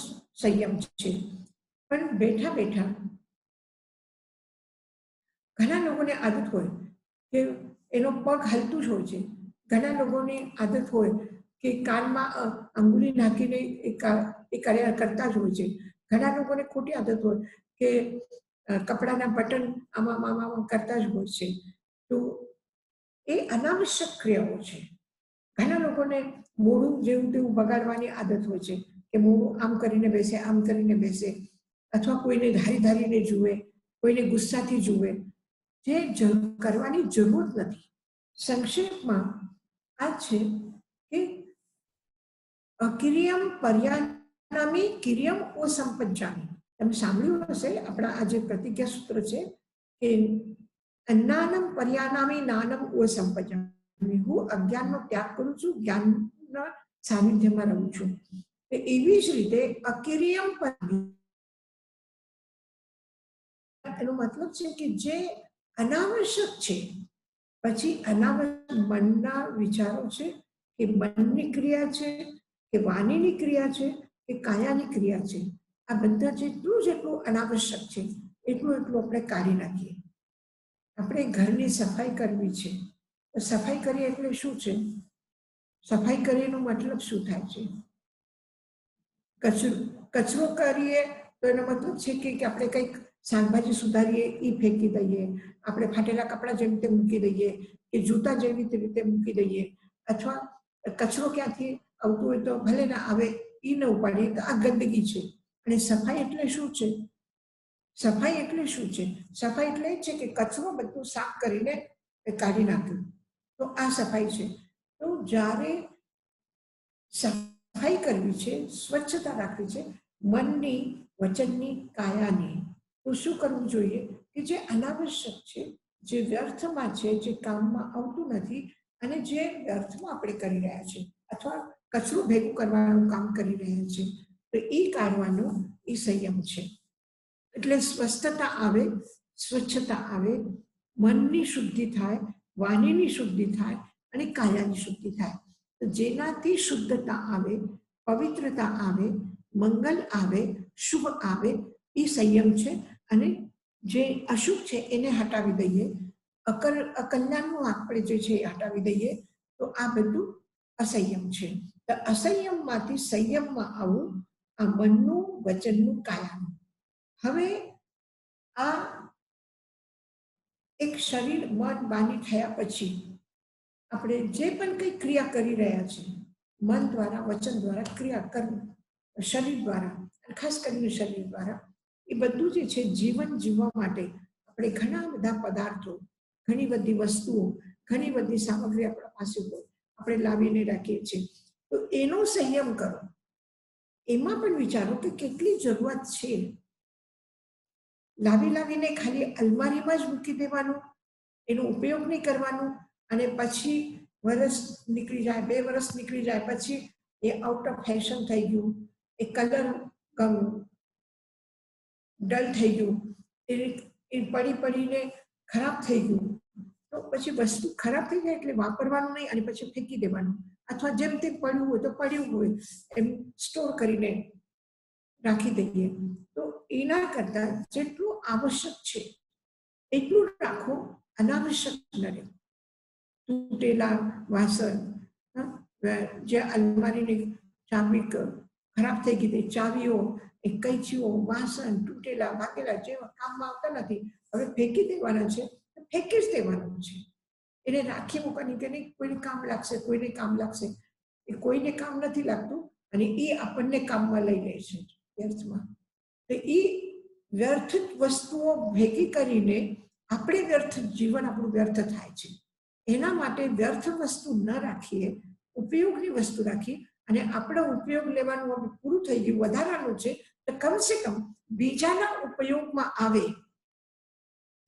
સંયમ છે. પણ બેઠા બેઠા ઘણા લોકોને આદત હોય કે એનો પગ હલતું જ હોય છે. ઘણા લોકોની આદત હોય કે કાનમાં આંગળી નાખીને એ કાર્ય કરતા જ હોય છે. ઘણા લોકોને ખોટી આદત હોય કે કપડાના બટન આમાં કરતા જ હોય છે. તો એ અનાવશ્યક ક્રિયાઓ છે. ઘણા લોકોને મોઢું જેવું તેવું બગાડવાની આદત હોય છે કે મોઢું આમ કરીને બેસે, આમ કરીને બેસે, અથવા કોઈને ધારીને જુએ, કોઈને ગુસ્સાથી જુએ, જે કરવાની જરૂર નથી. સંક્ષેપમાં આ છે કે અકિરિયમ પર્યાનામી કિરિયમ ઓ સંપજ્જામી. તમે સાંભળ્યું હશે આપણા આ જે પ્રતિજ્ઞા સૂત્ર છે કે અન્નાનમ પર્યાનામી નાનમ ઓ સંપજ્જામી. હું અજ્ઞાનનો ત્યાગ કરું છું, જ્ઞાનના સાનિધ્યમાં રહું છું. એવી જ રીતે અકિરિયમ એનો મતલબ છે કે જે અનાવશ્યક છે, પછી અનાવશ્યક મનના વિચારો છે કે મનની ક્રિયા છે કે વાણીની ક્રિયા છે કે કાયાની ક્રિયા છે, આ બધા જેટલું અનાવશ્યક છે એટલું આપણે કાઢી નાખીએ. આપણે ઘરની સફાઈ કરવી છે, સફાઈ કરીએ એટલે શું છે? સફાઈ કરીએનો મતલબ શું થાય છે? કચરો કરીએ તો એનો મતલબ છે કે આપણે કંઈક શાકભાજી સુધારીએ એ ફેંકી દઈએ, આપણે ફાટેલા કપડાં જેવી રીતે મૂકી દઈએ કે જૂતા જેવી રીતે મૂકી દઈએ, અથવા કચરો ક્યાંથી આવતું હોય તો ભલે ના આવે એ ન ઉપાડીએ તો આ ગંદકી છે. અને સફાઈ એટલે શું છે? સફાઈ એટલે શું છે? સફાઈ એટલે એ છે કે કચરો બધું સાફ કરીને કાઢી નાખ્યું, તો આ સફાઈ છે. તો જ્યારે સફાઈ કરવી છે, સ્વચ્છતા રાખવી છે મનની, વચનની, કાયાની, તો શું કરવું જોઈએ કે જે અનાવશ્યક છે, જે વ્યર્થમાં છે, જે કામમાં આવતું નથી અને જે વ્યર્થમાં આપણે કરી રહ્યા છીએ અથવા કચરો ભેગું કરવાનું કામ કરી રહ્યા છીએ, તો એ કાઢવાનો એ સંયમ છે. એટલે સ્વસ્થતા આવે, સ્વચ્છતા આવે, મનની શુદ્ધિ થાય, વાણીની શુદ્ધિ થાય અને કાયાની શુદ્ધિ થાય. તો જેનાથી શુદ્ધતા આવે, પવિત્રતા આવે, મંગલ આવે, શુભ આવે, એ સંયમ છે. અને જે અશુભ છે એને હટાવી દઈએ, અકલ્યાણનું આપણે જે છે એ હટાવી દઈએ, તો આ બધું અસંયમ છે. તો અસંયમમાંથી સંયમમાં આવું, આ મનનું, વચનનું, કાયાનું. હવે આ એક શરીર, મન, વાણી થયા પછી આપણે જે પણ કંઈ ક્રિયા કરી રહ્યા છીએ, મન દ્વારા, વચન દ્વારા ક્રિયા કરવી, શરીર દ્વારા, ખાસ કરીને શરીર દ્વારા, એ બધું જે છે જીવન જીવવા માટે આપણે ઘણા બધા પદાર્થો, ઘણી બધી વસ્તુઓ, ઘણી બધી સામગ્રી આપણા પાસે હોય, આપણે લાવીને રાખીએ છીએ. તો એનો સંયમ કરો. એમાં પણ વિચારો કે કેટલી જરૂરત છે. લાવીને ખાલી અલમારીમાં જ મૂકી દેવાનું, એનો ઉપયોગ નહીં કરવાનું, અને પછી વર્ષ નીકળી જાય, 2 વર્ષ નીકળી જાય, પછી એ આઉટ ઓફ ફેશન થઈ ગયું, એ કલર ડલ થઈ ગયું, એ પડી પડીને ખરાબ થઈ ગયું, તો પછી વસ્તુ ખરાબ થઈ જાય એટલે વાપરવાનું નહીં અને પછી ફેંકી દેવાનું, અથવા જેમ તેમ પડ્યું હોય તો પડ્યું હોય એમ સ્ટોર કરીને રાખી દઈએ. તો એના કરતા જેટલું આવશ્યક છે એટલું રાખો, અનાવશ્યક ન રહે. તૂટેલા વાસણ, જે અલમારીની ચાવી ખરાબ થઈ ગઈ, ચાવીઓ, કૈચીઓ, વાસણ તૂટેલા ભાગેલા જેવા કામમાં આવતા નથી, હવે ફેંકી દેવાના છે, ફેંકી જ દેવાનું છે. એને રાખી મૂકવાની કે નહીં, કોઈને કામ લાગશે, કોઈને કામ લાગશે. એ કોઈને કામ નથી લાગતું અને એ આપણને કામમાં લઈ લે છે વ્યર્થમાં. તો એ વ્યર્થ વસ્તુઓ ભેગી કરીને આપણે વ્યર્થ જીવન આપણું વ્યર્થ થાય છે. એના માટે વ્યર્થ વસ્તુ ન રાખીએ, ઉપયોગની વસ્તુ રાખીએ, અને આપણો ઉપયોગ લેવાનું પૂરું થઈ ગયું, વધારાનું છે તો કમસે કમ બીજાના ઉપયોગમાં આવે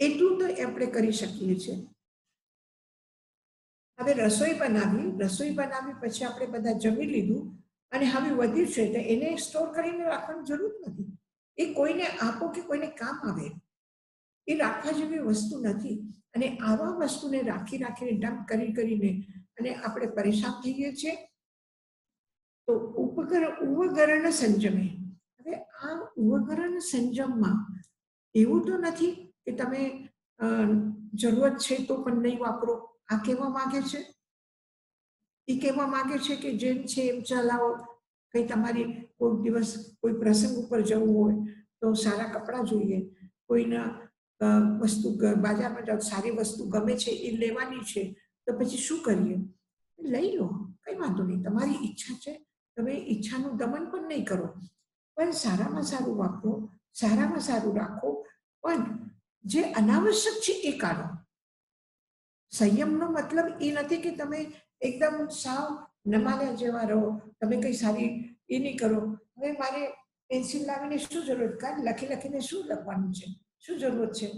એટલું તો આપણે કરી શકીએ છીએ. હવે રસોઈ બનાવી પછી આપણે બધા જમી લીધું અને હવે વધ્યું છે તો એને સ્ટોર કરીને રાખવાની જરૂર નથી. એ કોઈને આપો કે કોઈને કામ આવે, એ રાખવા જેવી વસ્તુ નથી. અને આવા વસ્તુને રાખીને ડમ્પ કરીને અને આપણે પરેશાન થઈએ છીએ. તો ઉપકરણ સંજમે. હવે આ ઉપકરણ સંજમમાં એવું તો નથી કે તમે જરૂરત છે તો પણ નહીં વાપરો. આ કહેવા માંગે છે, એ કહેવા માંગે છે કે જેમ છે એમ ચલાવો. કંઈ તમારી કોઈ દિવસ કોઈ પ્રસંગ ઉપર જવું હોય તો સારા કપડાં જોઈએ, કોઈના વસ્તુ બાજારમાં જાઓ, સારી વસ્તુ ગમે છે એ લેવાની છે, તો પછી શું કરીએ? લઈ લો, કંઈ વાંધો નહીં. તમારી ઈચ્છા છે, તમે ઈચ્છાનું દમન પણ નહીં કરો, પણ સારામાં સારું વાપરો, સારામાં સારું રાખો. પણ જે અનાવશ્યક છે એ કાઢો. સંયમનો મતલબ એ નથી કે તમે એકદમ સાવ નમાલ્યા જેવા રહો, તમે કંઈ સારી એ નહીં કરો. હવે મારે પેન્સિલ લાવીને શું જરૂરત? કાંઈ લખીને શું લખવાનું છે? શું જરૂરત છે?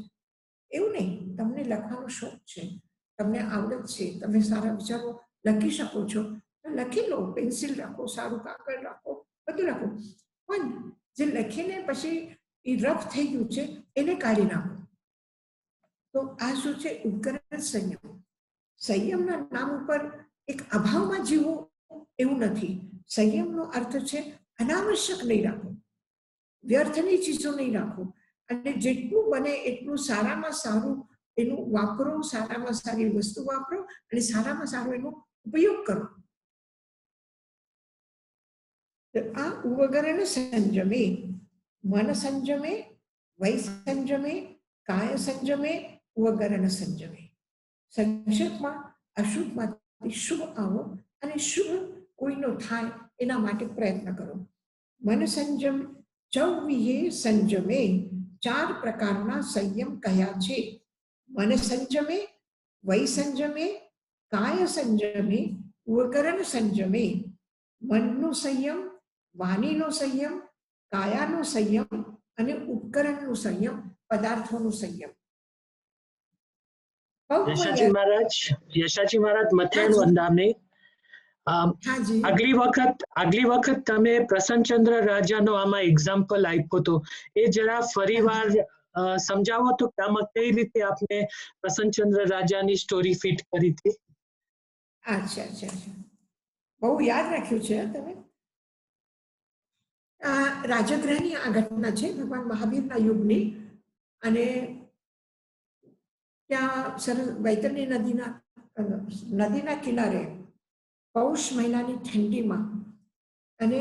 એવું નહીં. તમને લખવાનો શોખ છે, તમને આવડત છે, તમે સારા વિચારો લખી શકો છો, તો લખી લો. પેન્સિલ રાખો, સારું કાગળ રાખો, બધું રાખો. પણ જે લખીને પછી એ રફ થઈ ગયું છે એને કાઢી નાખો. તો આ શું છે? ઉપકરણ સંયમ. સંયમના નામ ઉપર એક અભાવમાં જીવવું એવું નથી. સંયમનો અર્થ છે અનાવશ્યક નહીં રાખો, વ્યર્થની ચીજો નહીં રાખો, અને જેટલું બને એટલું સારામાં સારું એનું વાપરો, સારામાં સારી વસ્તુ વાપરો અને સારામાં સારો એનો ઉપયોગ કરો. આ ઉપકરણ સંજમે, મન સંજમે, વૈ સંજમે, કાય સંજમે, ઉપકરણ સંજમે. સંક્ષેપમાં અશુભમાંથી શુભ આવો અને શુભ કોઈનો થાય એના માટે પ્રયત્ન કરો. મન સંજમ, ચૌવીએ સંજમે. 4 પ્રકારના સંયમ કહ્યા છે. મન સંજમે, વૈ સંજમે, કાય સંજમે, ઉપકરણ સંજમે. મનનો સંયમ, વાણીનો સંયમ, કાયાનો સંયમ અને ઉપકરણનો સંયમ, પદાર્થોનો સંયમ. યશાજી મહારાજ મથેનું અંદામને આગલી વખત તમે પ્રસન્નચંદ્ર રાજાનો આમાં એક્ઝામ્પલ આપ્યો હતો, એ જરા ફરીવાર સમજાવો તો આમાં કઈ રીતે આપને પ્રસન્નચંદ્ર રાજાની સ્ટોરી ફિટ કરી હતી? અચ્છા, બહુ યાદ રાખ્યું છે તમે. રાજગૃહની આ ઘટના છે ભગવાન મહાવીરના યુગની. અને ત્યાં સરસ વૈતરણી નદીના કિનારે પૌષ મહિનાની ઠંડીમાં, અને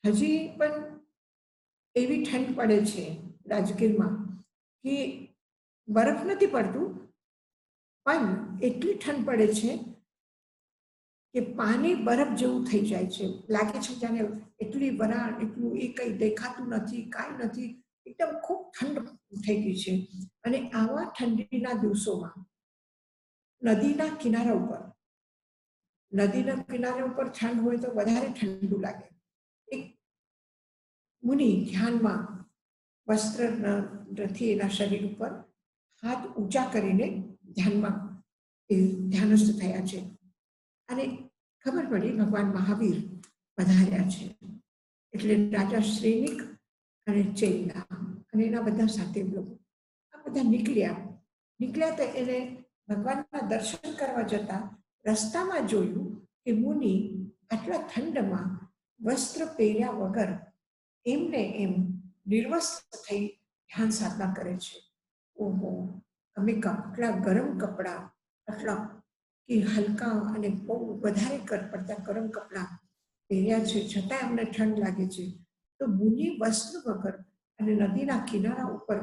હજી પણ એવી ઠંડ પડે છે રાજગીરમાં કે બરફ નથી પડતું, પણ એટલી ઠંડ પડે છે કે પાણી બરફ જેવું થઈ જાય છે. લાગે છે જાણે એટલી વરાળ, એટલું એ કંઈ દેખાતું નથી, કાંઈ નથી, એકદમ ખૂબ ઠંડ થઈ ગઈ છે. અને આવા ઠંડીના દિવસોમાં નદીના કિનારા ઉપર ઠંડ હોય તો વધારે ઠંડુ લાગે. એક મુનિ ધ્યાનમાં વસ્ત્રથી એના શરીર ઉપર હાથ ઊંચા કરીને ધ્યાનસ્થ થયા છે. અને ખબર પડી ભગવાન મહાવીર પધાર્યા છે. એટલે રાજા શ્રેનિક અને ચેલા અને એના બધા સાથે લોકો આ બધા નીકળ્યા તો એને ભગવાનના દર્શન કરવા જતા રસ્તામાં જોયું કે મુનિ આટલા ઠંડમાં વસ્ત્ર પહેર્યા વગર એમને એમ નિર્વસ્ત્ર થઈ ધ્યાન સાધના કરે છે. ઓહો, અમે આટલા ગરમ કપડા, આટલા કે હલકા અને બહુ વધારે પડતા ગરમ કપડા પહેર્યા છે, છતાં અમને ઠંડ લાગે છે. તો મુનિ વસ્ત્ર વગર અને નદીના કિનારા ઉપર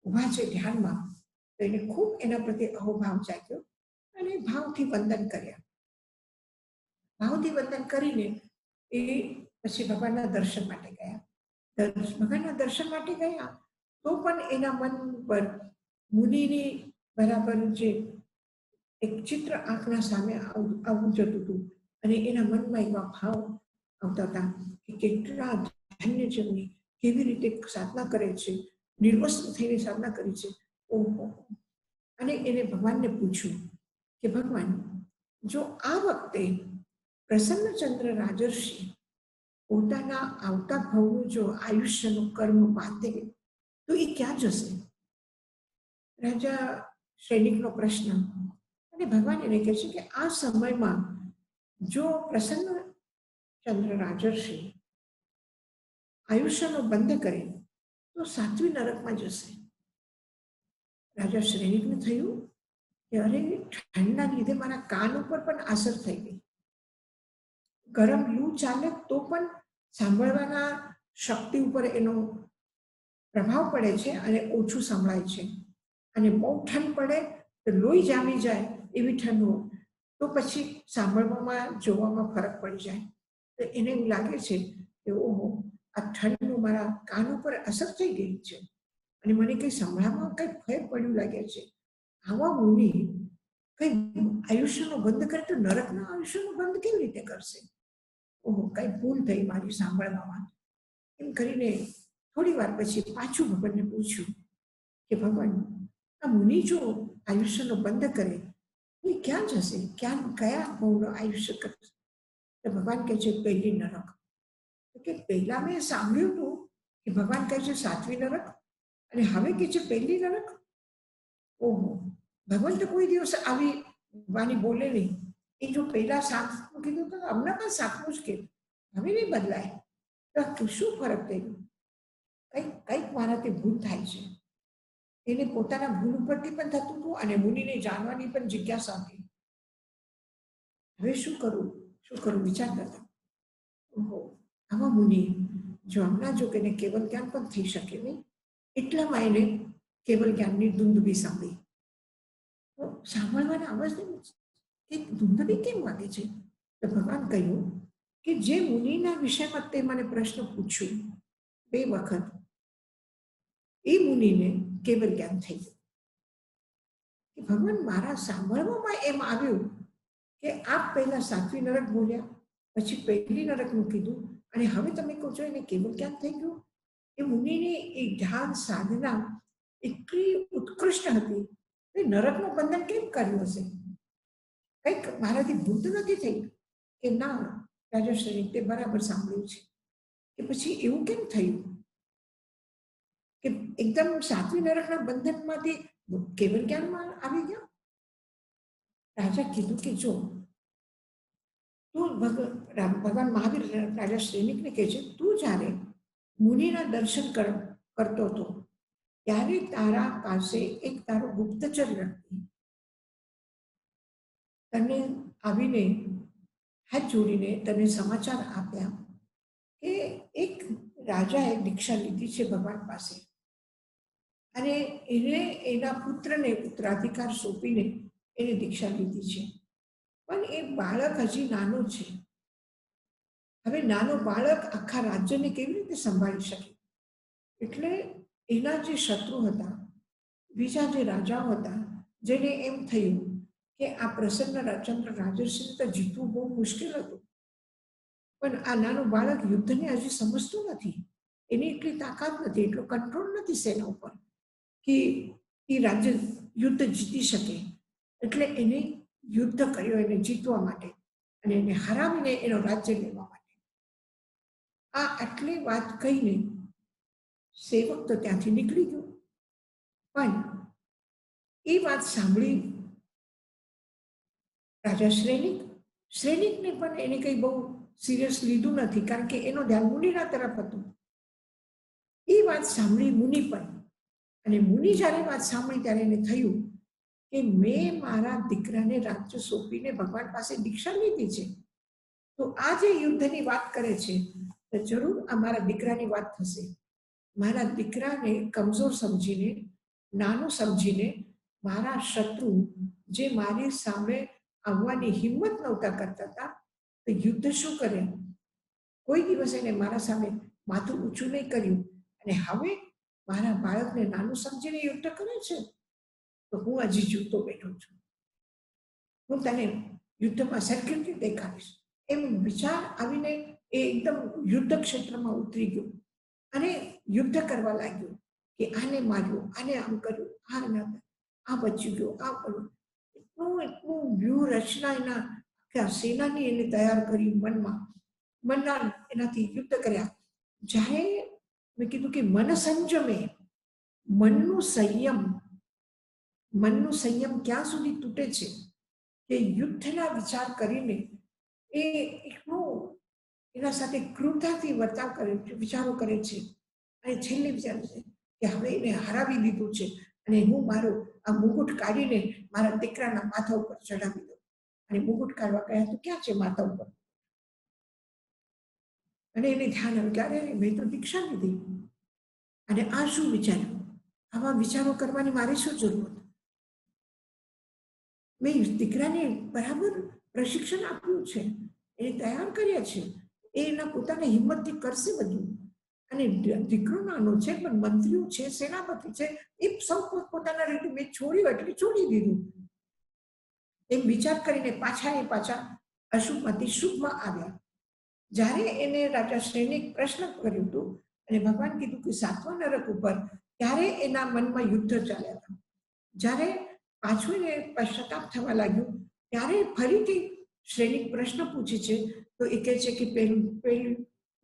ઊભા છે ધ્યાનમાં. તો એને ખૂબ એના પ્રત્યે અહોભાવ જાગ્યો અને ભાવથી વંદન કર્યા. ભાવથી વંદન કરીને એ પછી ભગવાનના દર્શન માટે ગયા. ભગવાનના દર્શન માટે ગયા તો પણ એના મન પર મુનિની બરાબર જે એક ચિત્ર આંખના સામે આવવું જતું હતું અને એના મનમાં એવા ભાવ આવતા હતા કે કેટલા ધન્ય જેમની કેવી રીતે સાધના કરે છે, નિર્વસ્ત્ર થઈને સાધના કરી છે. ઓહો, અને એને ભગવાનને પૂછ્યું કે ભગવાન, જો આ વખતે પ્રસન્નચંદ્ર રાજર્ષિ પોતાના આવતા ભાવનું જો આયુષ્યનું કર્મ બાંધે તો એ ક્યાં જશે? રાજા સૈનિકનો પ્રશ્ન. અને ભગવાન એને કહે છે કે આ સમયમાં જો પ્રસન્નચંદ્ર રાજર્ષિ આયુષ્યનો બંધ કરે તો સાત્વી નરકમાં જશે. રાજા શ્રેનિકને થયું કે અરે, ઠંડના લીધે મારા કાન ઉપર પણ અસર થઈ ગઈ. ગરમ લૂ ચાલે તો પણ સાંભળવાના શક્તિ ઉપર એનો પ્રભાવ પડે છે અને ઓછું સંભળાય છે. અને બહુ ઠંડ પડે તો લોહી જામી જાય એવી ઠંડ હોય તો પછી સાંભળવામાં જોવામાં ફરક પડી જાય. તો એને એવું લાગે છે કે ઓહો, આ ઠંડનું મારા કાન ઉપર અસર થઈ ગઈ છે અને મને કંઈ સંભળામાં કંઈ ફેર પડ્યું લાગે છે. આવા મુનિ કંઈ આયુષ્યનો બંધ કરે તો નરકના આયુષ્યનો બંધ કેવી રીતે કરશે? ઓહો, કંઈ ભૂલ થઈ મારી સાંભળવામાં. એમ કરીને થોડી વાર પછી પાછું ભગવાનને પૂછ્યું કે ભગવાન, આ મુનિ જો આયુષ્યનો બંધ કરે તો એ ક્યાં જશે? કયા ભાવનો આયુષ્ય કરશે? તો ભગવાન કહે છે પહેલી નરક. કે પહેલા મેં સાંભળ્યું હતું કે ભગવાન કહે છે સાત્વી નરક અને હવે કે છે પહેલી નરક. ઓહો, ભગવાન તો કોઈ દિવસ આવી વાણી બોલે નહીં. એ જો પહેલા સાતમું કીધું તો હમણાં પણ સાતમું જ કે હવે નહીં બદલાય. તો શું ફરક થઈ ગયો? કંઈક મારાથી ભૂલ થાય છે. એને પોતાના ભૂલ ઉપરથી પણ થતું હતું અને મુનિને જાણવાની પણ જિજ્ઞાસા હતી. હવે શું કરું વિચાર કરતા. ઓહો, આવા મુનિ જો હમણાં જો કે કેવલ જ્ઞાન પણ થઈ શકે નહીં, એટલામાં એને કેવલ જ્ઞાનની ધૂંધબી સાંભળી. તો સાંભળવાના અવાજ કે ધૂંધબી કેમ વાગે છે? તો ભગવાન કહ્યું કે જે મુનિના વિષયમાં તે મને પ્રશ્ન પૂછ્યું 2 વખત, એ મુનિને કેવલ જ્ઞાન થઈ ગયું. કે ભગવાન, મારા સાંભળવામાં એમ આવ્યું કે આપ પહેલા સાત્વી નરક બોલ્યા, પછી પહેલી નરકનું કીધું અને હવે તમે કહો છો એને કેવલ જ્ઞાન થઈ ગયું. એ મુનિની એ ધ્યાન સાધના એટલી ઉત્કૃષ્ટ હતી કે નરકનું બંધન કેમ કર્યું હશે? કંઈક મારાથી ભૂલ તો નથી થઈ કે ના? રાજાશ્રી, તે બરાબર સાંભળ્યું છે. કે પછી એવું કેમ થયું કે એકદમ સાત્વી નરકના બંધનમાંથી કેવલ જ્ઞાનમાં આવી ગયા? રાજા કીધું કે જો તું ભગવાન મહાવીર રાજા સૈનિકને કહે છે, તું જ્યારે મુનિના દર્શન કરતો હતો ત્યારે તારા પાસે એક તારો ગુપ્તચર વ્યક્તિ તને આવીને હાથ જોડીને તને સમાચાર આપ્યા કે એક રાજાએ દીક્ષા લીધી છે ભગવાન પાસે અને એને એના પુત્રને ઉત્તરાધિકાર સોંપીને એને દીક્ષા લીધી છે. પણ એ બાળક હજી નાનો છે. હવે નાનો બાળક આખા રાજ્યને કેવી રીતે સંભાળી શકે? એટલે એના જે શત્રુ હતા, બીજા જે રાજાઓ હતા, જેને એમ થયું કે આ પ્રસન્નચંદ્ર રાજર્ષિને તો જીતવું બહુ મુશ્કેલ હતું, પણ આ નાનું બાળક યુદ્ધને હજી સમજતું નથી, એની એટલી તાકાત નથી, એટલો કંટ્રોલ નથી સેના ઉપર કે એ રાજ્ય યુદ્ધ જીતી શકે. એટલે એને યુદ્ધ કર્યો એને જીતવા માટે અને એને હરાવીને એનો રાજ્ય લેવા માટે. આ આટલી વાત કહીને સેવક તો ત્યાંથી નીકળી ગયો. પણ એ વાત સાંભળી રાજા શ્રેનિકને પણ એને કંઈ બહુ સિરિયસ લીધું નથી, કારણ કે એનો ધ્યાન મુનિના તરફ હતું. એ વાત સાંભળી મુનિ પણ, અને મુનિ જ્યારે વાત સાંભળી ત્યારે એને થયું કે મેં મારા દીકરાને રાજ્ય સોંપીને ભગવાન પાસે દીક્ષા લીધી છે, તો આ જે યુદ્ધની વાત કરે છે તો જરૂર આ મારા દીકરાની વાત થશે. મારા દીકરાને કમજોર સમજીને, નાનું સમજીને મારા શત્રુ જે મારી સામે આવવાની હિંમત નહોતા કરતા હતા, તો યુદ્ધ શું કરે, કોઈ દિવસ એને મારા સામે માથું ઊંચું નહીં કર્યું, અને હવે મારા બાળકને નાનું સમજીને યુદ્ધ કરે છે, તો હું હજી જીવતો બેઠો છું, હું તને યુદ્ધમાં સરખી રીતે દેખાડીશ. એમ વિચાર આવીને એ એકદમ યુદ્ધ ક્ષેત્રમાં ઉતરી ગયો અને યુદ્ધ કરવા લાગ્યો કે આને માર્યો, આને આમ કર્યું, આ બચી ગયો, આ કર્યું. એટલું વ્યૂહ રચના એના આખા સેનાની એને તૈયાર કરી, મનના એનાથી યુદ્ધ કર્યા. જ્યારે મેં કીધું કે મન સંયમે, મનનું સંયમ ક્યાં સુધી તૂટે છે કે યુદ્ધના વિચાર કરીને એ એટલું એના સાથે ક્રૂરતાથી વર્તાવ કરે છે, વિચારો કરે છે, અને છેલ્લે વિચારે છે કે હવે એને હરાવી દીધું છે અને હું મારો આ મુગુટ કાઢીને મારા દીકરાના માથા ઉપર ચડાવી દઉં. અને મુગુટ કાઢવા ગયા તો ક્યાં છે માથા ઉપર, અને એને ધ્યાન આવ્યું કે અરે મેં તો દીક્ષા લીધી, અને આ શું વિચાર્યું, આવા વિચારો કરવાની મારી શું જરૂર, મેં દીકરાને બરાબર પ્રશિક્ષણ આપ્યું છે, એને તૈયાર કર્યા છે, એ એના પોતાના હિંમતથી કરશે બધું. અને દીકરો નાનો છે પણ મંત્રીઓ છે, સેનાપતિ છે, એ સૌ પોતાના રીતે મેં છોડ્યું એટલે છોડી દીધું. એમ વિચાર કરીને પાછા અશુભમાંથી શુભમાં આવ્યા. જ્યારે એને રાજા શ્રેનિક પ્રશ્ન કર્યું હતું અને ભગવાન કીધું કે 7મા નરક ઉપર, ત્યારે એના મનમાં યુદ્ધ ચાલ્યા હતા. જ્યારે પાછું એને પશ્ચાતાપ થવા લાગ્યું ત્યારે ફરીથી શ્રેનિક પ્રશ્ન પૂછે છે, તો એ કહે છે કે પહેલું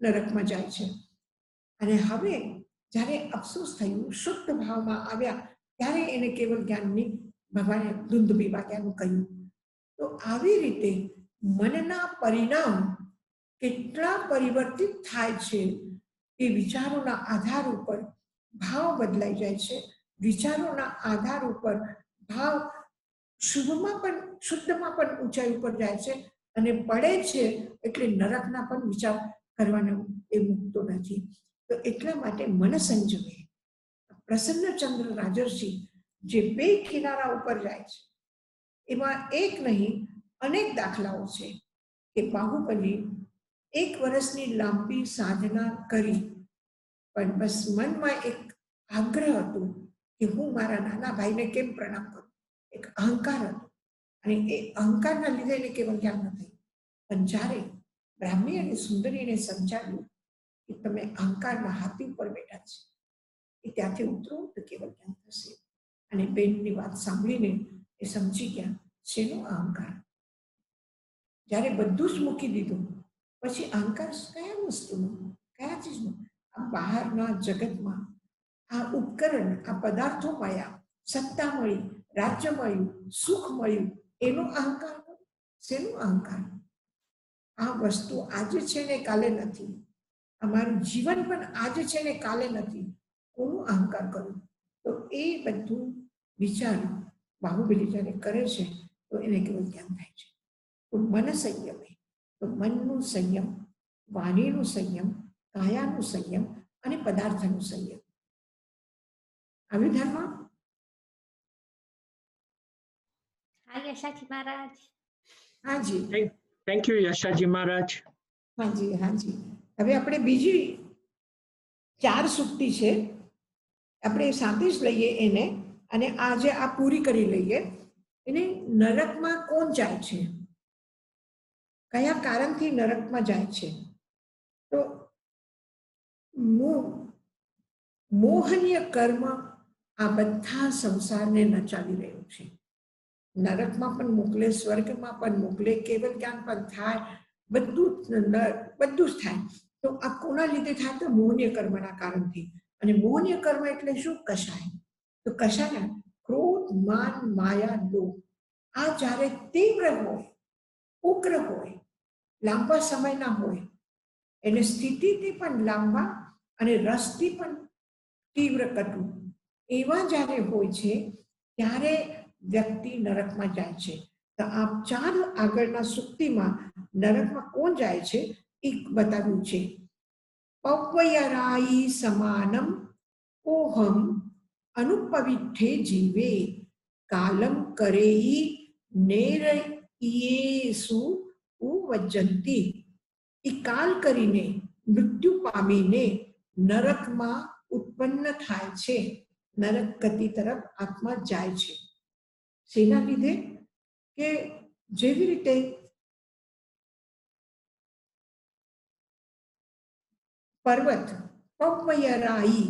નરકમાં જાય છે. અને હવે જ્યારે અફસોસ થયું, શુદ્ધ ભાવમાં આવ્યા, ત્યારે એને કેવલ જ્ઞાનની ભગવાને દુંદભી વાગ્યાનું કહ્યું. તો આવી રીતે મનના પરિણામ કેટલા પરિવર્તિત થાય છે એ વિચારોના આધાર ઉપર ભાવ બદલાઈ જાય છે. વિચારોના આધાર ઉપર ભાવ શુદ્ધમાં પણ ઊંચાઈ ઉપર જાય છે, અને પડે છે એટલે નરકના પણ વિચાર કરવાનો એ મૂકતો નથી. તો એટલા માટે મન સંજમે. પ્રસન્નચંદ્ર રાજર્ષિ જે 2 કિનારા ઉપર જાય છે, એમાં એક નહીં અનેક દાખલાઓ છે કે બાહુબલી 1 વર્ષની લાંબી સાધના કરી, પણ બસ મનમાં એક આગ્રહ હતો કે હું મારા નાના ભાઈને કેમ પ્રણામ કરું, એક અહંકાર હતો, અને એ અહંકારના લીધે એને કેવલ જ્ઞાન ન થયું. પણ જ્યારે બ્રાહ્મી અને સુંદરીને સમજાવ્યું કે તમે અહંકારના હાથી ઉપર બેઠા છે, એ ત્યાંથી ઉતરો તો કેવલ જ્ઞાન થશે. અને બેનની વાત સાંભળીને એ સમજી ગયા શેનો અહંકાર. જ્યારે બધું જ મૂકી દીધું પછી અહંકાર કયા વસ્તુનો, કયા ચીજનો, આ બહારના જગતમાં આ ઉપકરણ, આ પદાર્થો મળ્યા, સત્તા મળી, રાજ્ય મળ્યું, સુખ મળ્યું, એનો અહંકાર, શેનો અહંકાર. આ વસ્તુ આજે છે ને કાલે નથી, અમારું જીવન પણ આજે છે ને કાલે નથી, કોનું અહંકાર કરું. તો એ બધું વિચાર બાહુબલી જ્યારે કરે છે તો એને કેવું જ્ઞાન થાય છે. તો મન સંયમે, તો મનનું સંયમ, વાણીનું સંયમ, કાયાનું સંયમ અને પદાર્થનું સંયમ. આવ્યું ધ્યાનમાં? હા યશાજી મહારાજ. હાજી, થેન્ક યુ યશાજી મહારાજ. હાજી હાજી. હવે આપણે બીજી 4 સૂક્તિ છે, આપણે સાથે જ લઈએ એને, અને આજે આ પૂરી કરી લઈએ. એને નરકમાં કોણ જાય છે, કયા કારણથી નરકમાં જાય છે, તો મોહનીય કર્મ આ બધા સંસારને નચાવી રહ્યું છે. નરકમાં પણ મોકલે, સ્વર્ગમાં પણ મોકલે, કેવલ જ્ઞાન પણ થાય, બધું જ થાય. તો આ કોના લીધે થાય? તો મોહનીય કર્મના કારણથી. અને મોહનીય કર્મ એટલે શું? કષાય. તો કષાય ક્રોધ, માન, માયા, લોભ આ જ્યારે તીવ્ર હોય, ઉગ્ર હોય, લાંબા સમયના હોય, એને સ્થિતિથી પણ લાંબા અને રસથી પણ તીવ્ર કટુ એવા જ્યારે હોય છે ત્યારે વ્યક્તિ નરકમાં જાય છે. તો આ 4 આગળના સુક્તિમાં નરકમાં કોણ જાય છે એ બતાવ્યું છે. પવ્યરાઈ સમાનમ ઓહમ અનુપવિઠ્ઠે જીવે કાલમ કરેઈ નેરયેસુ ઉવજ્જંતી. એ કાલ કરીને મૃત્યુ પામીને નરકમાં ઉત્પન્ન થાય છે, નરક ગતિ તરફ આત્મા જાય છે. શેના લીધે? કે જેવી રીતે પર્વત પવ્યરાઈ,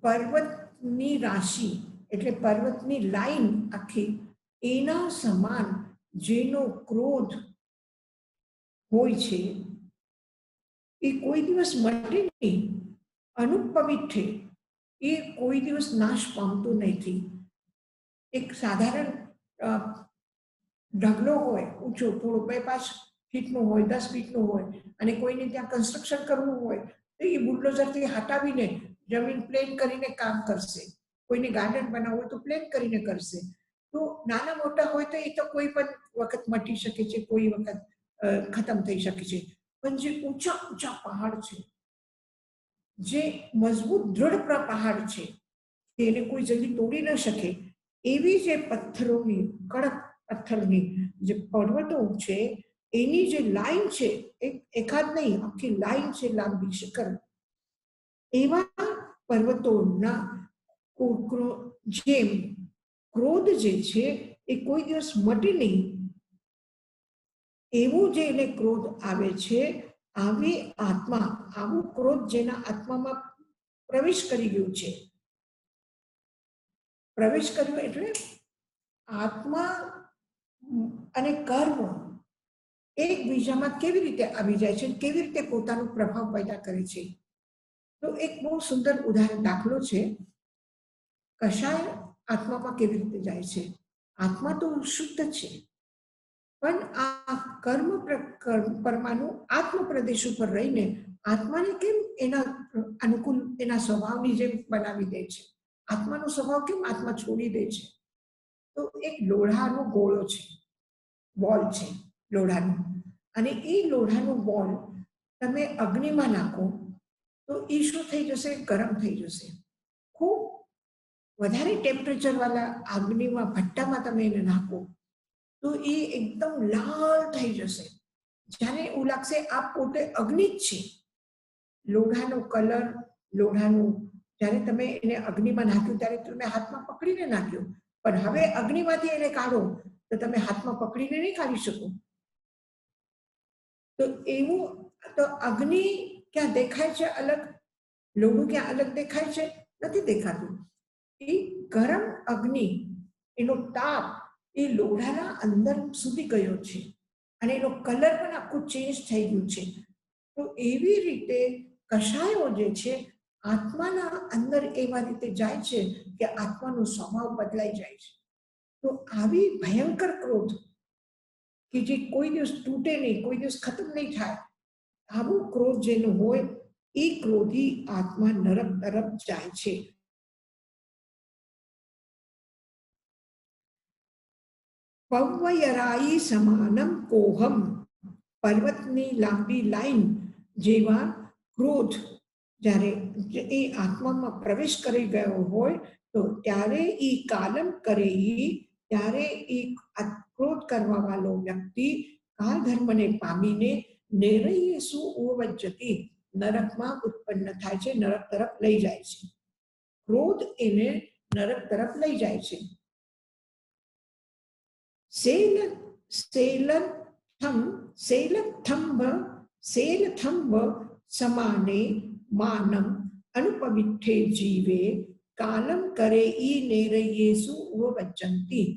પર્વતની રાશિ એટલે પર્વતની લાઈન આખી, એના સમાન જેનો ક્રોધ હોય છે એ કોઈ દિવસ મટે નહીં. અનુપવિઠ્ઠે એ કોઈ દિવસ નાશ પામતું નથી. એક સાધારણ ઢગલો હોય ઊંચો, થોડો 2-5 ફીટનો હોય, 10 ફીટનો હોય, અને કોઈને ત્યાં કન્સ્ટ્રક્શન કરવું હોય તો એ બુલડોઝરથી હટાવીને જમીન પ્લેન કરીને કામ કરશે. કોઈને ગાર્ડન બનાવવું હોય તો પ્લેન કરીને કરશે. તો નાના મોટા હોય તો એ તો કોઈ પણ વખત મટી શકે છે, કોઈ વખત ખતમ થઈ શકે છે. પણ જે ઊંચા ઊંચા પહાડ છે, જે મજબૂત દૃઢ પહાડ છે, એને કોઈ જલ્દી તોડી ન શકે, એવી જે પથ્થરોની, કડક પથ્થરની જે પર્વતો છે, એની જે લાઈન છે, એકાદ નહીં આખી લાઈન છે લાંબી શિખર, એવા પર્વતોના જેમ ક્રોધ જે છે એ કોઈ દિવસ મટે નહીં. એવું જે એને ક્રોધ આવે છે, આવી આત્મા, આવું ક્રોધ જેના આત્મામાં પ્રવેશ કરી ગયું છે, પ્રવેશ કર્યો એટલે આત્મા અને કર્મ એકબીજામાં કેવી રીતે આવી જાય છે, કેવી રીતે પોતાનો પ્રભાવ પેદા કરે છે. તો એક બહુ સુંદર ઉદાહરણ દાખલો છે. કષાય આત્મામાં કેવી રીતે જાય છે. આત્મા તો શુદ્ધ છે, પણ આ કર્મ પરમાણુ આત્મ પ્રદેશ ઉપર રહીને આત્માને કેમ એના અનુકૂળ, એના સ્વભાવની જેમ બનાવી દે છે. આત્માનો સ્વભાવ કેમ આત્મા છોડી દે છે? તો એક લોઢાનો ગોળો છે, બોલ છે લોઢાનો, અને એ લોઢાનો બોલ તમે અગ્નિમાં નાખો તો એ શું થઈ જશે? ગરમ થઈ જશે. ખૂબ વધારે ટેમ્પરેચર વાળા અગ્નિમાં, ભઠ્ઠામાં તમે એને નાખો તો એ એકદમ લાલ થઈ જશે. જ્યારે એવું લાગશે આ પોતે અગ્નિ જ છે. લોઢાનો કલર, લોઢાનું, જ્યારે તમે એને અગ્નિમાં નાખ્યું ત્યારે તમે હાથમાં પકડીને નાખ્યું, પણ હવે અગ્નિમાંથી એને કાઢો તો તમે હાથમાં પકડીને નહીં કાઢી શકો. તો એવું, તો અગ્નિ ક્યાં દેખાય છે અલગ? લોઢું ક્યાં અલગ દેખાય છે? નથી દેખાતું. એ ગરમ અગ્નિ, એનો તાપ એ લોઢાના અંદર સુધી ગયો છે, અને એનો કલર પણ આખું ચેન્જ થઈ ગયું છે. તો એવી રીતે કષાયો જે છે આત્માના અંદર એવા રીતે જાય છે કે આત્માનો સ્વભાવ બદલાઈ જાય છે. તો આવી ભયંકર ક્રોધ કે જે કોઈ દિવસ તૂટે નહીં, કોઈ દિવસ ખતમ નહીં થાય, આવું ક્રોધ જેનો હોય એ ક્રોધી આત્મા નરક તરફ જાય છે. પવ્યરાઈ સમાનમ કોહમ, પર્વતની લાંબી લાઈન જેવા ક્રોધ જ્યારે એ આત્મામાં પ્રવેશ કરી ગયો હોય તો ત્યારે એ કાલમ કરે, ત્યારે એ ક્રોધ કરવા વાળો વ્યક્તિ કાળ ધર્મને પામીને નેરયેસુ ઉવજ્જતી, નરકમાં ઉત્પન્ન થાય છે, નરક તરફ લઈ જાય છે. ક્રોધ એને નરક તરફ લઈ જાય છે. શેલથંભ સમાને માનમ અનુપવિઠ્ઠે જીવે કાલમ કરે ઈ નેરયેસુ ઉવજ્જંતી.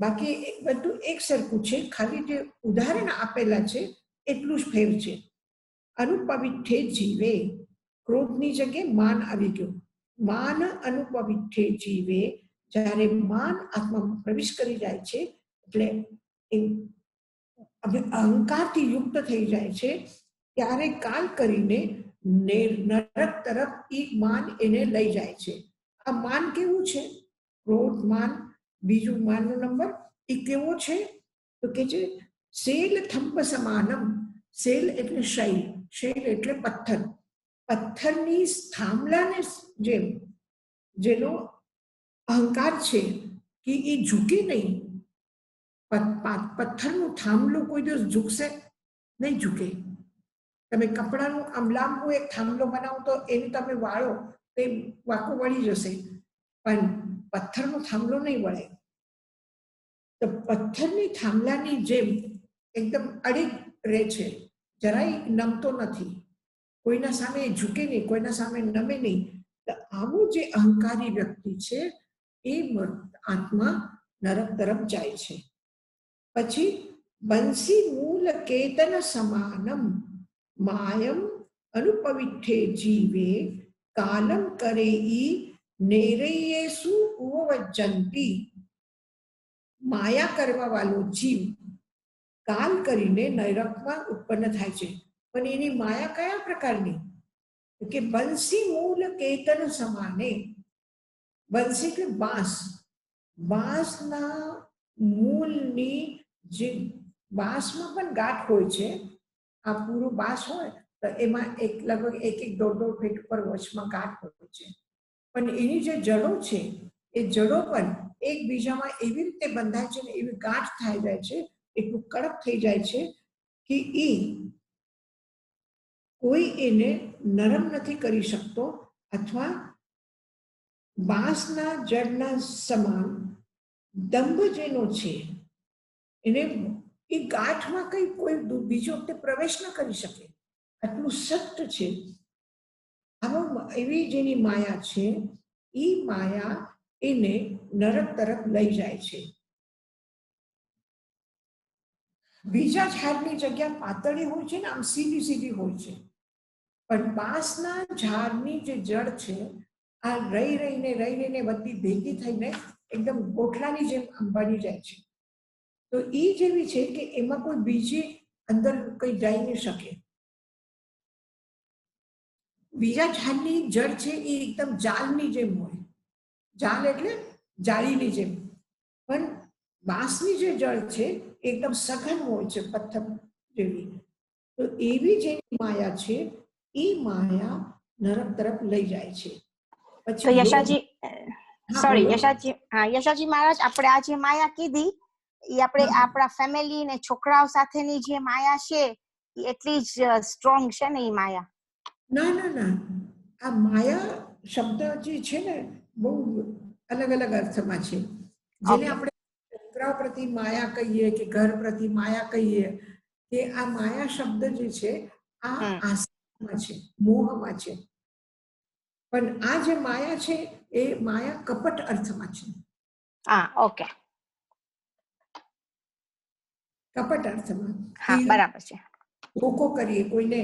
બાકી બધું એક સરખું છે, ખાલી જે ઉદાહરણ આપેલા છે એટલું જ ફેર છે. અનુપવિઠ્ઠે જીવે, ક્રોધની જગ્યાએ માન આવી ગયું. માન અનુપવિઠ્ઠે જીવે, જ્યારે માન આત્મામાં પ્રવેશ કરી જાય છે એટલે અહંકારથી યુક્ત થઈ જાય છે, ત્યારે કાલ કરીને નરક તરફ એ માન એને લઈ જાય છે. આ માન કેવું છે? ક્રોધ માન. બીજું માનનો નંબર એ કેવો છે તો કે છે શૈલ થંપ સમાનમ. શૈલ એટલે શૈલ, શૈલ એટલે પથ્થર. પથ્થરની થાંભલાને જેમ જેનો અહંકાર છે કે એ ઝૂકે નહીં. પથ્થરનું થાંભલું કોઈ દિવસ ઝૂકશે નહીં, ઝૂકે. તમે કપડાનું આમ લાંબુ એક થાંભલો બનાવો તો એને તમે વાળો તે વાંકો વળી જશે, પણ પથ્થરનો થાંભલો નહીં વળે. તો પથ્થરની થાંભલાની જેમ એકદમ અડીગ રહે છે, જરાય નમતો નથી, કોઈના સામે ઝૂકે નહીં, કોઈના સામે નમે નહીં. તો આવું જે અહંકારી વ્યક્તિ છે એ આત્મા નરક તરફ જાય છે. પછી બંસી મૂલ કેતન સમાનમ માયમ અનુપવિઠ્ઠે જીવે, કાલમ કરે ઈ નેરયેસુ ઉપવજ્જંતી. માયા કરવા વાળો જીવ કાલ કરીને નરકમાં ઉત્પન્ન થાય છે. પણ એની માયા કયા પ્રકારની? કે બંસી મૂલ કેતન સમાને. બંસી એટલે બાંસ. બાંસના મૂળની જે બાંસમાં પણ ગાંઠ હોય છે. આ પૂરું બાંસ હોય તો એમાં લગભગ એક દોઢ ફીટ ઉપર વચમાં ગાંઠ હોય છે, પણ એની જે જડો છે એ જડો પણ એકબીજામાં એવી રીતે બંધાય છે ને એવી ગાંઠ થઈ જાય છે, એટલું કડક થઈ જાય છે કે એ કોઈ એને નરમ નથી કરી શકતો. અથવા બાંસના જડના સમાન દંભ જેનો છે એને એ ગાંઠમાં કઈ કોઈ બીજો પ્રવેશ ન કરી શકે, આટલું સખ્ત છે. એવી જેની માયા છે એ માયા એને નરક તરફ લઈ જાય છે. બીજા ઝાડની જગ્યા પાતળી હોય છે ને આમ સીધી સીધી હોય છે, પણ બાંસના ઝાડની જે જડ છે આ રહી રહીને બધી ભેગી થઈને એકદમ ગોઠલાની જેમ બની જાય છે. તો એ જેવી છે કે એમાં કોઈ બીજી અંદર કઈ જઈ નહીં શકે. બીજા ઝાડની જડ છે એ એકદમ જાલની જેમ હોય, જાલ એટલે જાળીની જેમ, પણ બાંસની જે જડ છે એકદમ સઘન હોય છે, પથ્થર જેવી. તો એવી જે માયા છે એ માયા નરક તરફ લઈ જાય છે. તો યશાજી, સોરી યશાજી, હા યશાજી મહારાજ, આપણે આ જે માયા કીધી એ આપણે આપણા ફેમિલી ને છોકરાઓ સાથેની જે માયા છે એ એટલી જ સ્ટ્રોંગ છે ને એ માયા? ના, આ માયા શબ્દ જે છે ને બહુ અલગ અલગ અર્થમાં છે. જેને આપણે છોકરા પ્રતિ માયા કહીએ કે ઘર પ્રતિ માયા કહીએ, કે આ માયા શબ્દ જે છે આ આસક્તિમાં છે, મોહમાં છે. પણ આ જે માયા છે એ માયા કપટ અર્થમાં છે. હા, ઓકે, કપટ અર્થમાં. હા, બરાબર છે. ધોકો કરીએ કોઈને,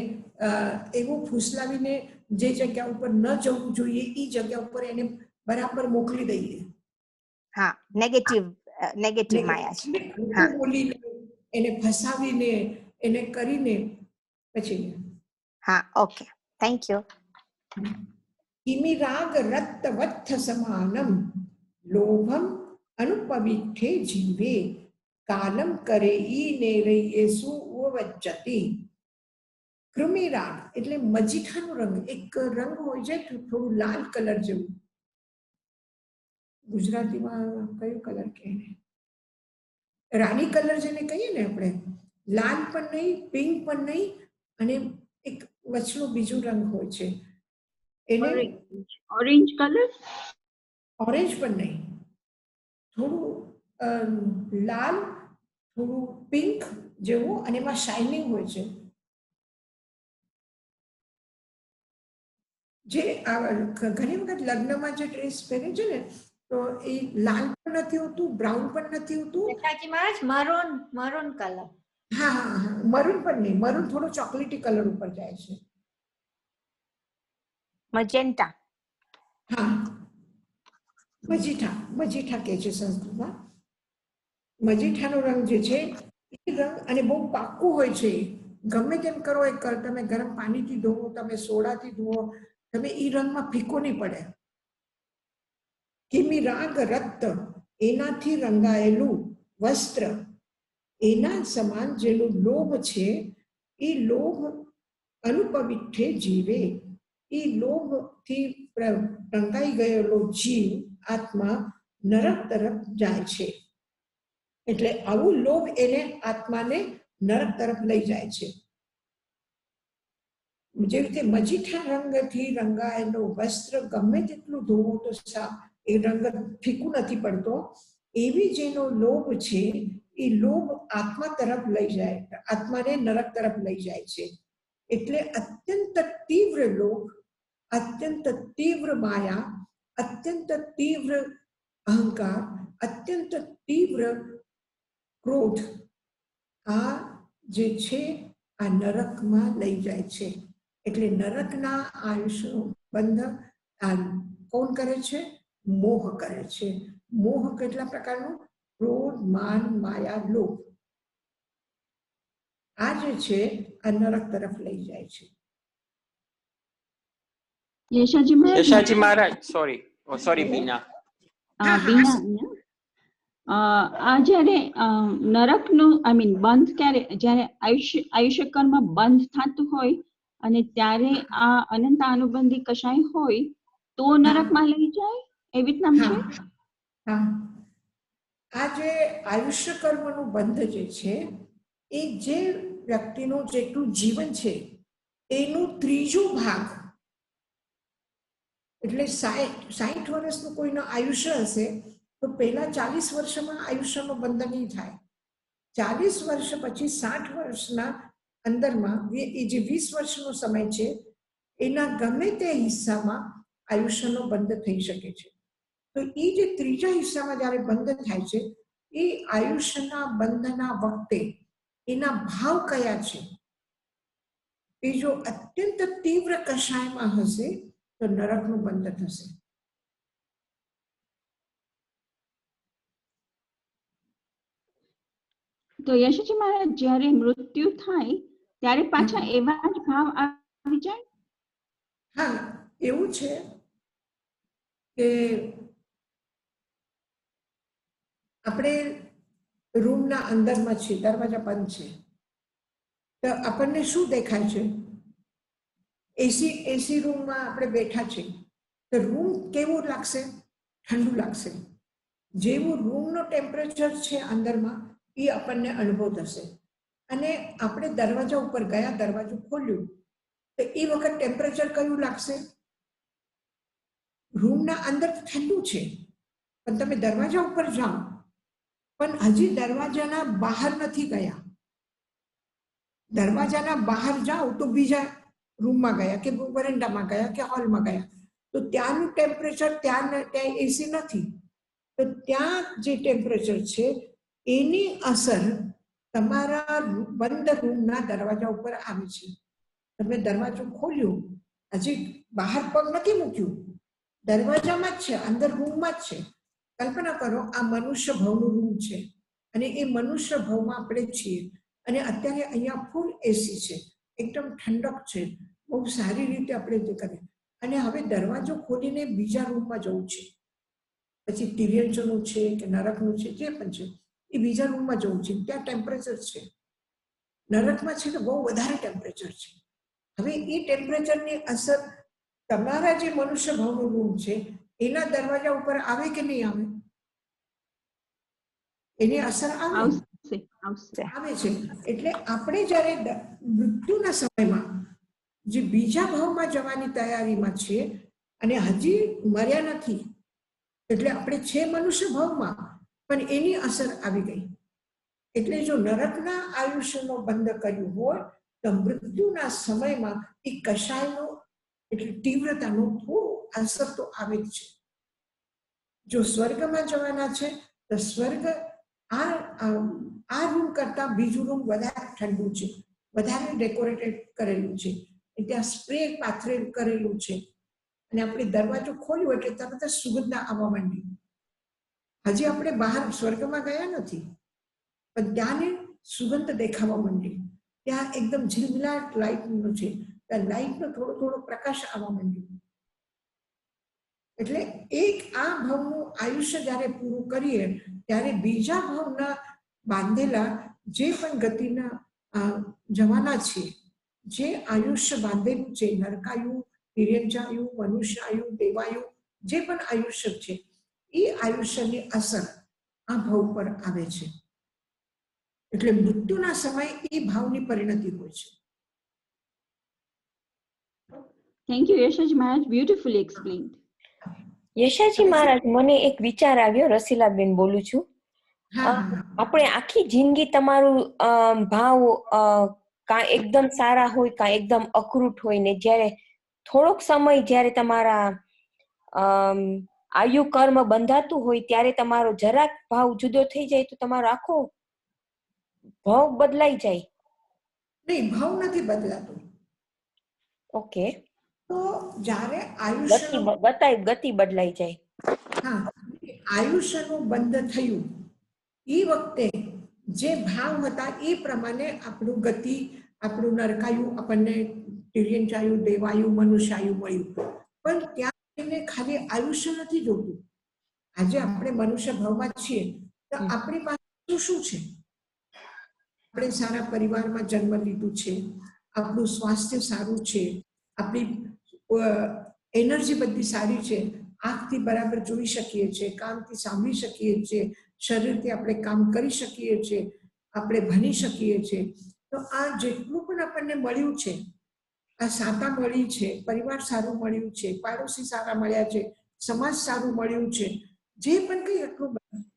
એવું ફૂસલાવીને જે જગ્યા ઉપર ન જવું જોઈએ એ જગ્યા ઉપર એને બરાબર મોકલી દઈએ. હા, નેગેટિવ માયા છે. હા, બોલીને એને ફસાવીને એને કરીને પછી. હા, ઓકે, થેન્ક યુ. કિમિરાગ રક્ત વત્થ સમાનમ લોભમ અનુપવિઠ્ઠે જીવે, કાલમ કરે ઈ નેરયેસુ ઉપવજ્જતિ. કૃમિરાગ એટલે મજીઠાનો રંગ, એક રંગ હોય છે થોડું લાલ કલર જેવું. ગુજરાતીમાં કયો કલર કહે? રાણી કલર જેને કહીએ ને આપણે, લાલ પણ નહીં, પિંક પણ નહીં, અને એક વચનું બીજું રંગ હોય છે એને ઓરેન્જ કલર. ઓરેન્જ પણ નહીં, થોડું લાલ, થોડું પિંક જેવું, અને એમાં શાઇનિંગ હોય છે. જે ઘણી વખત લગ્નમાં જે ડ્રેસ પહેરે છે ને તો એ લાલ પણ નથી હોતું, બ્રાઉન પણ નથી હોતું. યશાજી મહારાજ મરૂન મરૂન કલર. હા હા હા, મરૂન પણ નહીં, મરૂન થોડો ચોકલેટી કલર ઉપર જાય છે. મજેન્ટા. હા, મજીઠા, મજીઠા કહે છે સંસ્કૃતમાં. મજીઠાનો રંગ જે છે એ રંગ, અને બહુ પાક્કું હોય છે. ગમે તેમ કરો એ તમે ગરમ પાણીથી ધોવો, તમે સોડાથી ધોવો, તમે એ રંગમાં ફીકો નહીં પડે. કિમી રાગ રક્ત, એનાથી રંગાયેલું વસ્ત્ર, એના સમાન જેનું લોભ છે, એ લોભ અનુપવિઠ્ઠે જીવે. એ લોભથી રંગાઈ ગયેલો જીવ આત્મા નરક તરફ જાય છે. એટલે આવું લોભ એને આત્માને નરક તરફ લઈ જાય છે. જે રીતે મજીઠા રંગથી રંગાયેલો વસ્ત્ર ગમે તેટલું ધોવો તો એ રંગ ફીકું નથી પડતો, એવી જેનો લોભ છે એ લોભ આત્મા તરફ લઈ જાય, આત્માને નરક તરફ લઈ જાય છે. એટલે અત્યંત તીવ્ર લોભ, અત્યંત તીવ્ર માયા, અત્યંત તીવ્ર અહંકાર, અત્યંત તીવ્ર ક્રોધ, આ જે છે આ નરકમાં લઈ જાય છે. એટલે નરકના આયુષ્યનો બંધ આ કોણ કરે છે? મોહ કરે છે. મોહ કેટલા પ્રકારનું? ક્રોધ, માન, માયા, લોભ. આ જે છે આ નરક તરફ લઈ જાય છે. યશાજી મહારાજ સોરી બીના. બીના આ જ્યારે નરકનું બંધ ક્યારે, જ્યારે આયુષ્ય કર્મ બંધ થતું હોય અને ત્યારે આ અનંત અનુબંધી કશાય હોય તો નરકમાં લઈ જાય, એવી જ નામ છે. હા, આ જે આયુષ્ય કર્મનું બંધ જે છે એ જે વ્યક્તિનું જેટલું જીવન છે એનું ત્રીજું ભાગ, એટલે 60 વર્ષનું કોઈનું આયુષ્ય હશે તો પહેલા 40 વર્ષમાં આયુષ્યનો બંધ નહીં થાય. 40 વર્ષ પછી 60 વર્ષના અંદરમાં એ જે 20 વર્ષનો સમય છે એના ગમે તે હિસ્સામાં આયુષ્યનો બંધ થઈ શકે છે. તો એ જે ત્રીજા હિસ્સામાં જ્યારે બંધ થાય છે એ આયુષ્યના બંધના વખતે એના ભાવ કયા છે? એ જો અત્યંત તીવ્ર કષાયમાં હશે તો નરકનું બંધ થશે. તો યશજી મહારાજ જ્યારે મૃત્યુ થાય ત્યારે પાછા એવા જ ભાવ આવી જાય? હા, એવું છે કે આપણે રૂમના અંદરમાં છીએ, દરવાજા બંધ છે, તો આપણને શું દેખાય છે? એસી રૂમમાં આપણે બેઠા છીએ તો રૂમ કેવું લાગશે? ઠંડુ લાગશે. જેવું રૂમનો ટેમ્પરેચર છે અંદરમાં એ આપણને અનુભવ થશે. અને આપણે દરવાજા ઉપર ગયા, દરવાજો ખોલ્યું તો એ વખત ટેમ્પરેચર કયું લાગશે? રૂમના અંદર ઠંડુ છે પણ તમે દરવાજા ઉપર જાઓ પણ હજી દરવાજાના બહાર નથી ગયા. દરવાજાના બહાર જાઓ તો બીજા રૂમમાં ગયા કે વરંડામાં ગયા કે હોલમાં ગયા, તો ત્યાંનું ટેમ્પરેચર ત્યાં એસી નથી, તો ત્યાં જે ટેમ્પરેચર છે એની અસર તમારા બંધ રૂમના દરવાજા ઉપર આવે છે. તમે દરવાજો ખોલ્યો, હજી બહાર પગ નથી મૂક્યું, દરવાજામાં જ છે, અંદર રૂમમાં જ છે. કલ્પના કરો આ મનુષ્ય ભવનું રૂમ છે અને એ મનુષ્ય ભવમાં આપણે છીએ અને અત્યારે અહીંયા ફૂલ એસી છે, એકદમ ઠંડક છે, બહુ સારી રીતે આપણે તે કરીએ. અને હવે દરવાજો ખોલીને બીજા રૂમમાં જવું છે, પછી તિર્યંચનું છે કે નરકનું છે જે પણ છે એ બીજા રૂમમાં જવું છે, ત્યાં ટેમ્પરેચર છે. નરકમાં છે ને બહુ વધારે ટેમ્પરેચર છે. હવે એ ટેમ્પરેચરની અસર તમારા જે મનુષ્ય ભવનો રૂમ છે એના દરવાજા ઉપર આવે કે નહીં આવે? એની અસર આવે છે. એટલે આપણે જ્યારે મૃત્યુના સમયમાં જે બીજા ભાવમાં જવાની તૈયારીમાં છીએ અને હજી મર્યા નથી, એટલે આપણે છે મનુષ્ય ભાવમાં પણ એની અસર આવી ગઈ. એટલે જો નરકના આયુષ્યનો બંધ કર્યું હોય તો મૃત્યુના સમયમાં એ કષાયનો એટલે તીવ્રતાનો થોડો અસર તો આવે જ છે. જો સ્વર્ગમાં જવાના છે તો સ્વર્ગ આ રૂમ કરતા બીજું રૂમ વધારે ઠંડુ છે, વધારે ડેકોરેટેડ કરેલું છે, ત્યાં સ્પ્રે પાથરેલું કરેલું છે, અને આપણે દરવાજો ખોલ્યો એટલે તરત જ સુગંધ આવવા માંડી. હજી આપણે બહાર સ્વર્ગમાં ગયા નથી, પણ ત્યાંની સુગંધ દેખાવા માંડી. ત્યાં એકદમ ઝિલમિલાટ લાઇટનું છે, ત્યાં લાઇટનો થોડો થોડો પ્રકાશ આવવા માંડ્યો. એટલે એક આ ભાવનું આયુષ્ય જ્યારે પૂરું કરીએ ત્યારે બીજા ભાવના બાંધેલા જે પણ ગતિના જવાના છે, જે આયુષ્ય બાંધેલું છે, નરકાયુ, તિર્યંજાયુ, મનુષ્યાયુ, દેવાયુ, જે પણ આયુષ્ય છે, એ આયુષ્યની અસર આ ભાવ પર આવે છે. એટલે મૃત્યુના સમય એ ભાવની પરિણતિ હોય છે. Thank you Yashaji Maharaj, beautifully explained. Yashaji Maharaj, મને એક વિચાર આવ્યો. રસીલાબેન બોલું છું. આપણે આખી જિંદગી તમારું ભાવ કાં એકદમ સારા હોય કાં એકદમ અકૃત હોય, ને જ્યારે થોડોક સમય જ્યારે તમારા આયુ કર્મ બંધાતું હોય ત્યારે તમારો જરાક ભાવ જુદો થઈ જાય તો તમારો આખો ભાવ બદલાઈ જાય. નહીં, ભાવ નથી બદલાતો. ઓકે. તો જ્યારે આયુષ્ય ગતિ બદલાઈ જાય. હા, આયુષ્યનું બંધ થયું એ વખતે જે ભાવ હતા એ પ્રમાણે આપણું ગતિ, આપણું નરકાયું, આપણને તિર્યંજાયુ, દેવાયુ, મનુષ્યાયુ મળ્યું. પણ ત્યાં ખાલી આયુષ્ય નથી જોતું. આજે આપણે મનુષ્ય ભાવમાં છીએ તો આપણી પાસે શું છે? આપણે સારા પરિવારમાં જન્મ લીધું છે, આપણું સ્વાસ્થ્ય સારું છે, આપણી એનર્જી બધી સારી છે, આંખથી બરાબર જોઈ શકીએ છીએ, કાનથી સાંભળી શકીએ છીએ, શરીરથી આપણે કામ કરી શકીએ છીએ, આપણે ભણી શકીએ છીએ. તો આ જેટલું પણ આપણને મળ્યું છે, આ સાતા મળી છે, પરિવાર સારું મળ્યું છે, પાડોશી સારા મળ્યા છે, સમાજ સારું મળ્યું છે, જે પણ કંઈ એટલું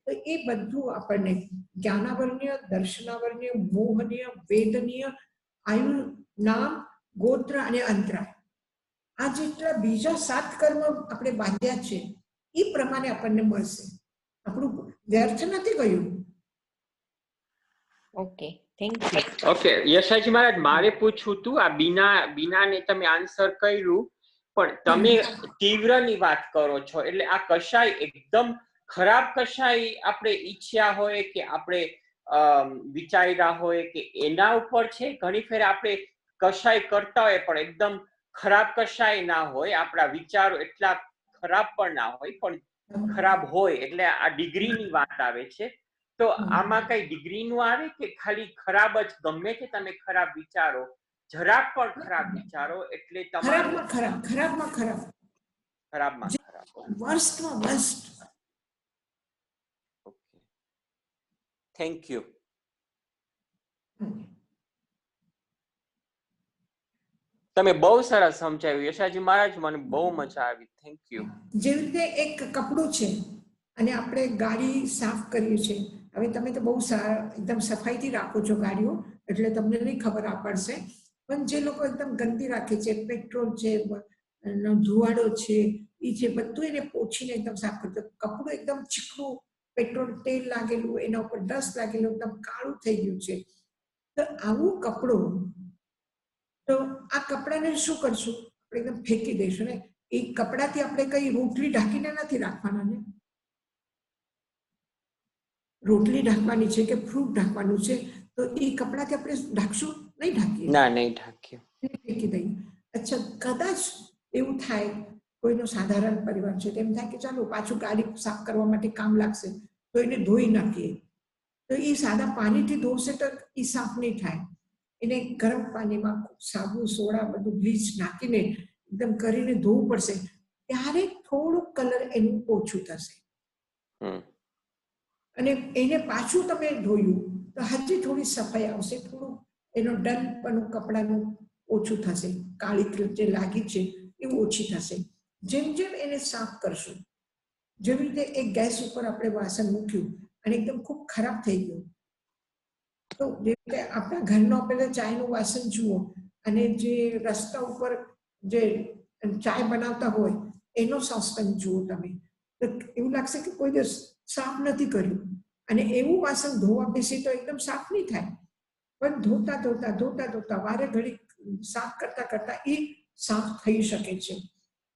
તો એ બધું આપણને જ્ઞાનાવર્ણ્ય, દર્શનાવર્ણ્ય, મોહનીય, વેદનીય, આયુ, નામ, ગોત્ર અને અંતરાય, આ જેટલા બીજા 7 કર્મ આપણે બાંધ્યા છે એ પ્રમાણે આપણને મળશે. આપણું વ્યર્થ નથી ગયું. Okay, thank you. ઓકે યશાજી મહારાજ, મારે પૂછવું હતું, આ બીનાને તમે આન્સર કર્યું, પણ તમે તીવ્રની વાત કરો છો, એટલે આ કશાય એકદમ ખરાબ કશાય આપણે ઈચ્છ્યા હોય કે આપણે વિચાર્યા હોય કે એના ઉપર છે? ઘણી ફેર આપણે કશાય કરતા હોય પણ એકદમ ખરાબ કશાય ના હોય, આપણા વિચારો એટલા ખરાબ પણ ના હોય, પણ ખરાબ હોય, એટલે આ ડિગ્રીની વાત આવે છે. તો આમાં કઈ ડિગ્રીનું આવે કે ખાલી ખરાબ જ, ગમે તે તમે ખરાબ વિચારો, જરાક પણ ખરાબ વિચારો એટલે ખરાબમાં ખરાબ, ખરાબમાં ખરાબ, ખરાબમાં ખરાબ. વર્સ્ટમાં વર્સ્ટ. Okay, thank you. તમે બહુ સરસ સમજાવ્યું યશાજી મહારાજ, મને બહુ મજા આવી. Thank you. જેવી રીતે એક કપડું છે અને આપણે ગાડી સાફ કરીએ છીએ. હવે તમે તો બહુ એકદમ સફાઈથી રાખો છો ગાડીઓ, એટલે તમને નહીં ખબર પડશે, પણ જે લોકો એકદમ ગંદી રાખે છે, પેટ્રોલ છે, ધુવાડો છે, એ છે, બધું એને પોછીને એકદમ સાફ કરતો. કપડું એકદમ ચીકણું, પેટ્રોલ તેલ લાગેલું, એના ઉપર ડસ્ટ લાગેલું, એકદમ કાળું થઈ ગયું છે. તો આવું કપડું, તો આ કપડાને શું કરશું? આપણે એકદમ ફેંકી દઈશું ને. એ કપડાથી આપણે કઈ રોટલી ઢાંકીને નથી રાખવાના ને. રોટલી ઢાંકવાની છે કે ફ્રૂટ ઢાંકવાનું છે, તો એ કપડાથી આપણે ઢાંકશું? નહીં ઢાંકીએ. ના, નહીં ઢાંકીએ, ફેંકી દઈએ. અચ્છા, કદાચ એવું થાય, કોઈનો સાધારણ પરિવાર છે, તેમ થાય કે ચાલો પાછું ગાડી સાફ કરવા માટે કામ લાગશે, તો એને ધોઈ નાખીએ. તો એ સાદા પાણીથી ધોશે તો એ સાફ નહીં થાય. એને ગરમ પાણીમાં સાબુ, સોડા, બધું બ્લીચ નાખીને એકદમ કરીને ધોવું પડશે. ત્યારે થોડુંક કલર એનું ઓછું થશે. અને એને પાછું તમે ધોયું તો હજી થોડી સફાઈ આવશે, થોડું એનો ડનપણું કપડાનું ઓછું થશે, કાળી જે લાગી છે એ ઓછી થશે. જેમ જેમ એને સાફ કરશું, જેવી રીતે એક ગેસ ઉપર આપણે વાસણ મૂક્યું અને એકદમ ખૂબ ખરાબ થઈ ગયું, તો જે રીતે આપણા ઘરનો પેલા ચાયનું વાસણ જુઓ અને જે રસ્તા ઉપર જે ચાય બનાવતા હોય એનો સોસપેન જુઓ તમે, તો એવું લાગશે કે કોઈ દિવસ સાફ નથી કર્યું, અને એવું વાસણ ધોવા બેસે તો એકદમ સાફ નહીં થાય, પણ ધોતા ધોતા ધોતા ધોતા વારે ઘડી સાફ કરતા કરતા એ સાફ થઈ શકે છે.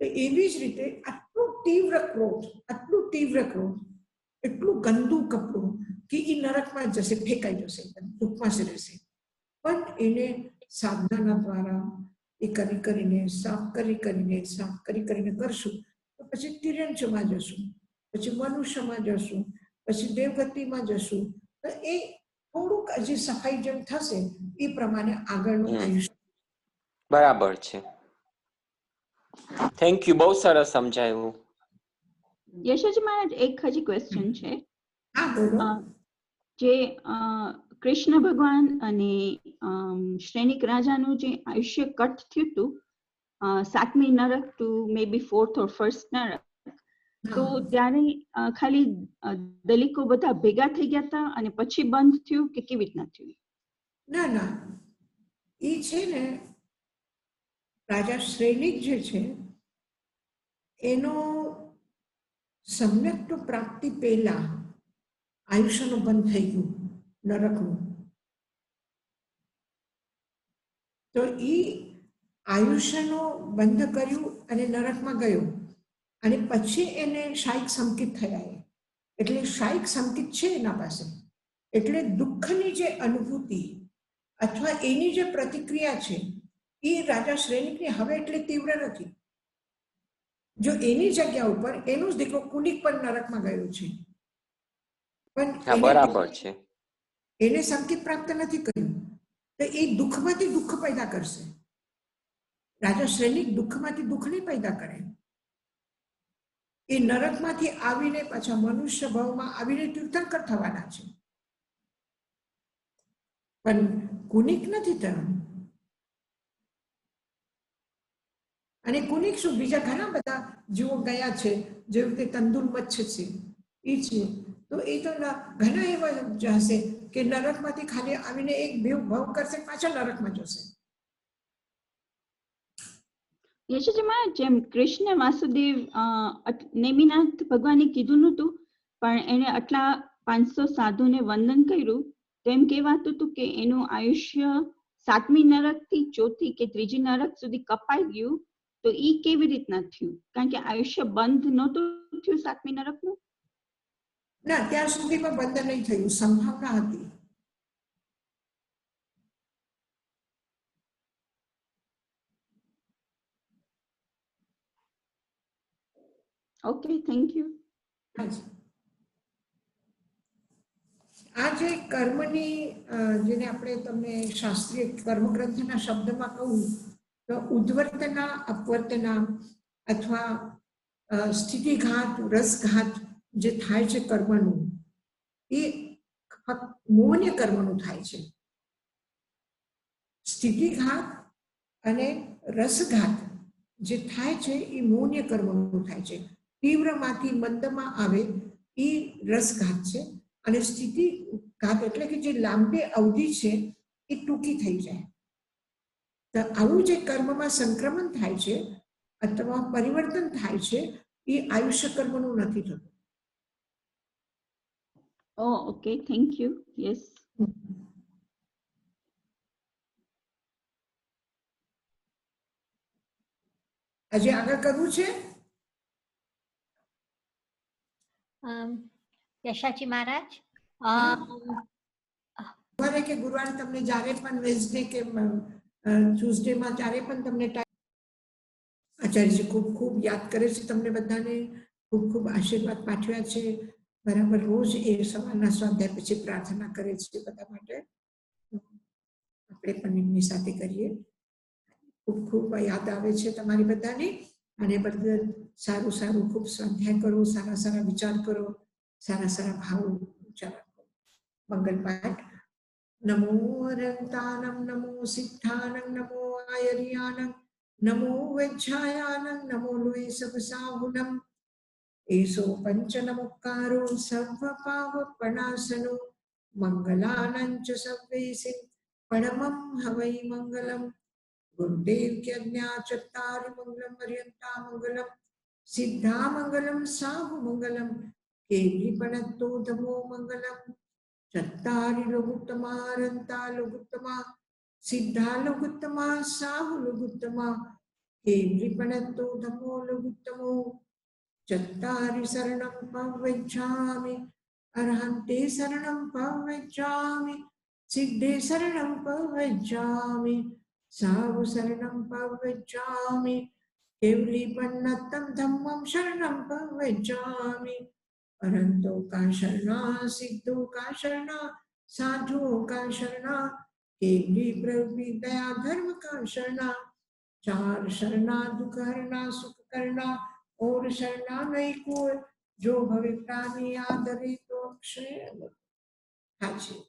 તો એવી જ રીતે આટલું તીવ્ર ક્રોધ, એટલું ગંદુ કપડું કે એ નરકમાં જશે, ફેંકાઈ જશે, દુઃખમાં જ રહેશે. પણ એને સાધનાના દ્વારા એ કરીને સાફ કરીને કરશું તો પછી તિર્યંશમાં જશું, પછી મનુષ્યમાં જશું, પછી દેવગતિમાં જશું. તો એ થોડુંક હજી સફાઈ જેમ થશે એ પ્રમાણે આગળનું આયુષ્ય. બરાબર છે. થેન્ક યુ, બહુ સરસ સમજાયું. યશાજી મહારાજ, એક હજી ક્વેશ્ચન છે. હા બોલો. જે કૃષ્ણ ભગવાન અને શ્રેનિક રાજાનું જે આયુષ્ય કટ થયું હતું, 7મી નરક two May B 4th or 1st નરક, તો ત્યારે ખાલી દલિકો બધા ભેગા થઈ ગયા હતા અને પછી બંધ થયું કે કેવી રીતના થયું? ના ના, એ છે ને રાજા શ્રેનિક જે છે એનો સમ્યક તો પ્રાપ્તિ પહેલા આયુષ્યનું બંધ થઈ ગયું નરકનું. તો એ આયુષ્યનો બંધ કર્યું અને નરકમાં ગયો, અને પછી એને શાયિક સંકિત થયા. એટલે શાયિક સંકિત છે એના પાસે, એટલે દુઃખની જે અનુભૂતિ અથવા એની જે પ્રતિક્રિયા છે એ રાજા શ્રેનિકની હવે એટલી તીવ્ર નથી. જો એની જગ્યા ઉપર એનો જ દીકરો કુલિક પણ નરકમાં ગયો છે, પણ બરાબર છે, એને સંકેત પ્રાપ્ત નથી કર્યું, તો એ દુઃખમાંથી દુઃખ પેદા કરશે. રાજા શ્રેનિક દુઃખમાંથી દુઃખ નહીં પેદા કરે, એ નરકમાંથી આવીને પાછા મનુષ્ય ભાવમાં આવીને તીર્થંકર થવાના છે, પણ કુનિક નથી થવાનું. અને કુનિક શું, બીજા ઘણા બધા જીવો ગયા છે, જેવી રીતે તંદુલ મચ્છ છે એ છે. તો એ તો ઘણા એવા હશે કે નરકમાંથી ખાલી આવીને એક બે ભાવ કરશે, પાછા નરકમાં જશે. યશાજી મહારાજ, જેમ કૃષ્ણ વાસુદેવ નેમિનાથ ભગવાને કીધું નહોતું, પણ એને આટલા 500 સાધુને વંદન કર્યું, તો એમ કહેવાતું હતું કે એનું આયુષ્ય 7મી નરક થી 4થી કે 3જી નરક સુધી કપાઈ ગયું. તો ઈ કેવી રીતના થયું? કારણ કે આયુષ્ય બંધ નહોતું થયું 7મી નરકનું. ના, ત્યાં સુધીમાં બંધ નહીં થયું, સંભાવના હતી. Okay, thank you. આ જે કર્મની, જેને આપણે તમને શાસ્ત્રીય કર્મગ્રંથના શબ્દમાં કહું તો ઉદ્વર્તના, અપવર્તના અથવા સ્થિતિઘાત, રસઘાત જે થાય છે કર્મનું, એ મોહનીય કર્મનું થાય છે. સ્થિતિઘાત અને રસઘાત જે થાય છે એ મોહનીય કર્મનું થાય છે. તીવ્રમાંથી મંદમાં આવે એ રસઘાત છે, અને સ્થિતિઘાત એટલે કે જે લાંબી અવધિ છે એ ટૂંકી થઈ જાય. તો આવું જે કર્મમાં સંક્રમણ થાય છે અથવા પરિવર્તન થાય છે એ આયુષ્ય કર્મનું નથી થતું. Okay, thank you. યસ. હજી આગળ કરવું છે? યશાજી મહારાજ, ગુરુવારે કે ગુરુવારે તમને જ્યારે પણ વેન્સડે કે ટ્યુઝડેમાં જ્યારે પણ તમને આચાર્યજી ખૂબ ખૂબ યાદ કરે છે, તમને બધાને ખૂબ ખૂબ આશીર્વાદ પાઠવ્યા છે. બરાબર રોજ એ સવારના સ્વાધ્યાય પછી પ્રાર્થના કરે છે બધા માટે. આપણે પણ એમની સાથે કરીએ. ખૂબ ખૂબ યાદ આવે છે તમારી બધાની, અને બધા સારું સારું ખૂબ સ્વાધ્યાય કરો, સારા સારા વિચાર કરો, સારા સારા ભાવ ઉચ્ચાર કરો. મંગલ પાઠ. નમો અનંતાનમ, નમો સિદ્ધાનમ, નમો આયર્યાનમ, નમો વૈચ્છાયાનમ, નમો લોય સવસાહુનમ. એસો પંચનમુક્કારો સર્વપાવપનાશનો મંગલાનંચ સર્વેસિ પરમં હવૈ મંગલમ. ગુરુદેવ की आज्ञा चत्तारि मंगलम पर्यंता मंगलम सिद्धा मंगलम साहु मंगलम केवलीपणत्तो धमो मंगलम चत्तारि लघुत्तमा रन्ता लघुत्तमा सिद्धा लघुत्तमा साहु लघुत्तमा केवलीपणत्तो धमो लघुत्तमो चत्तारि शरणं पवज्जामि अरहन्ते शरणं पवज्जामि सिद्धे शरणं पवज्जामि साहु शरणं पवज्जामि केवलीपन्नतं धम्मं शरणं पवज्जामि अरहन्तो का शरणा सिद्धो का शरणा साधु का शरणा केवली प्रवृत्ति दया धर्म का शरणा चार शरणा दुख हरना सुख करना और शरणा नहीं कोई जो भवे प्राणी आदरे तो अक्षय। हाँ जी।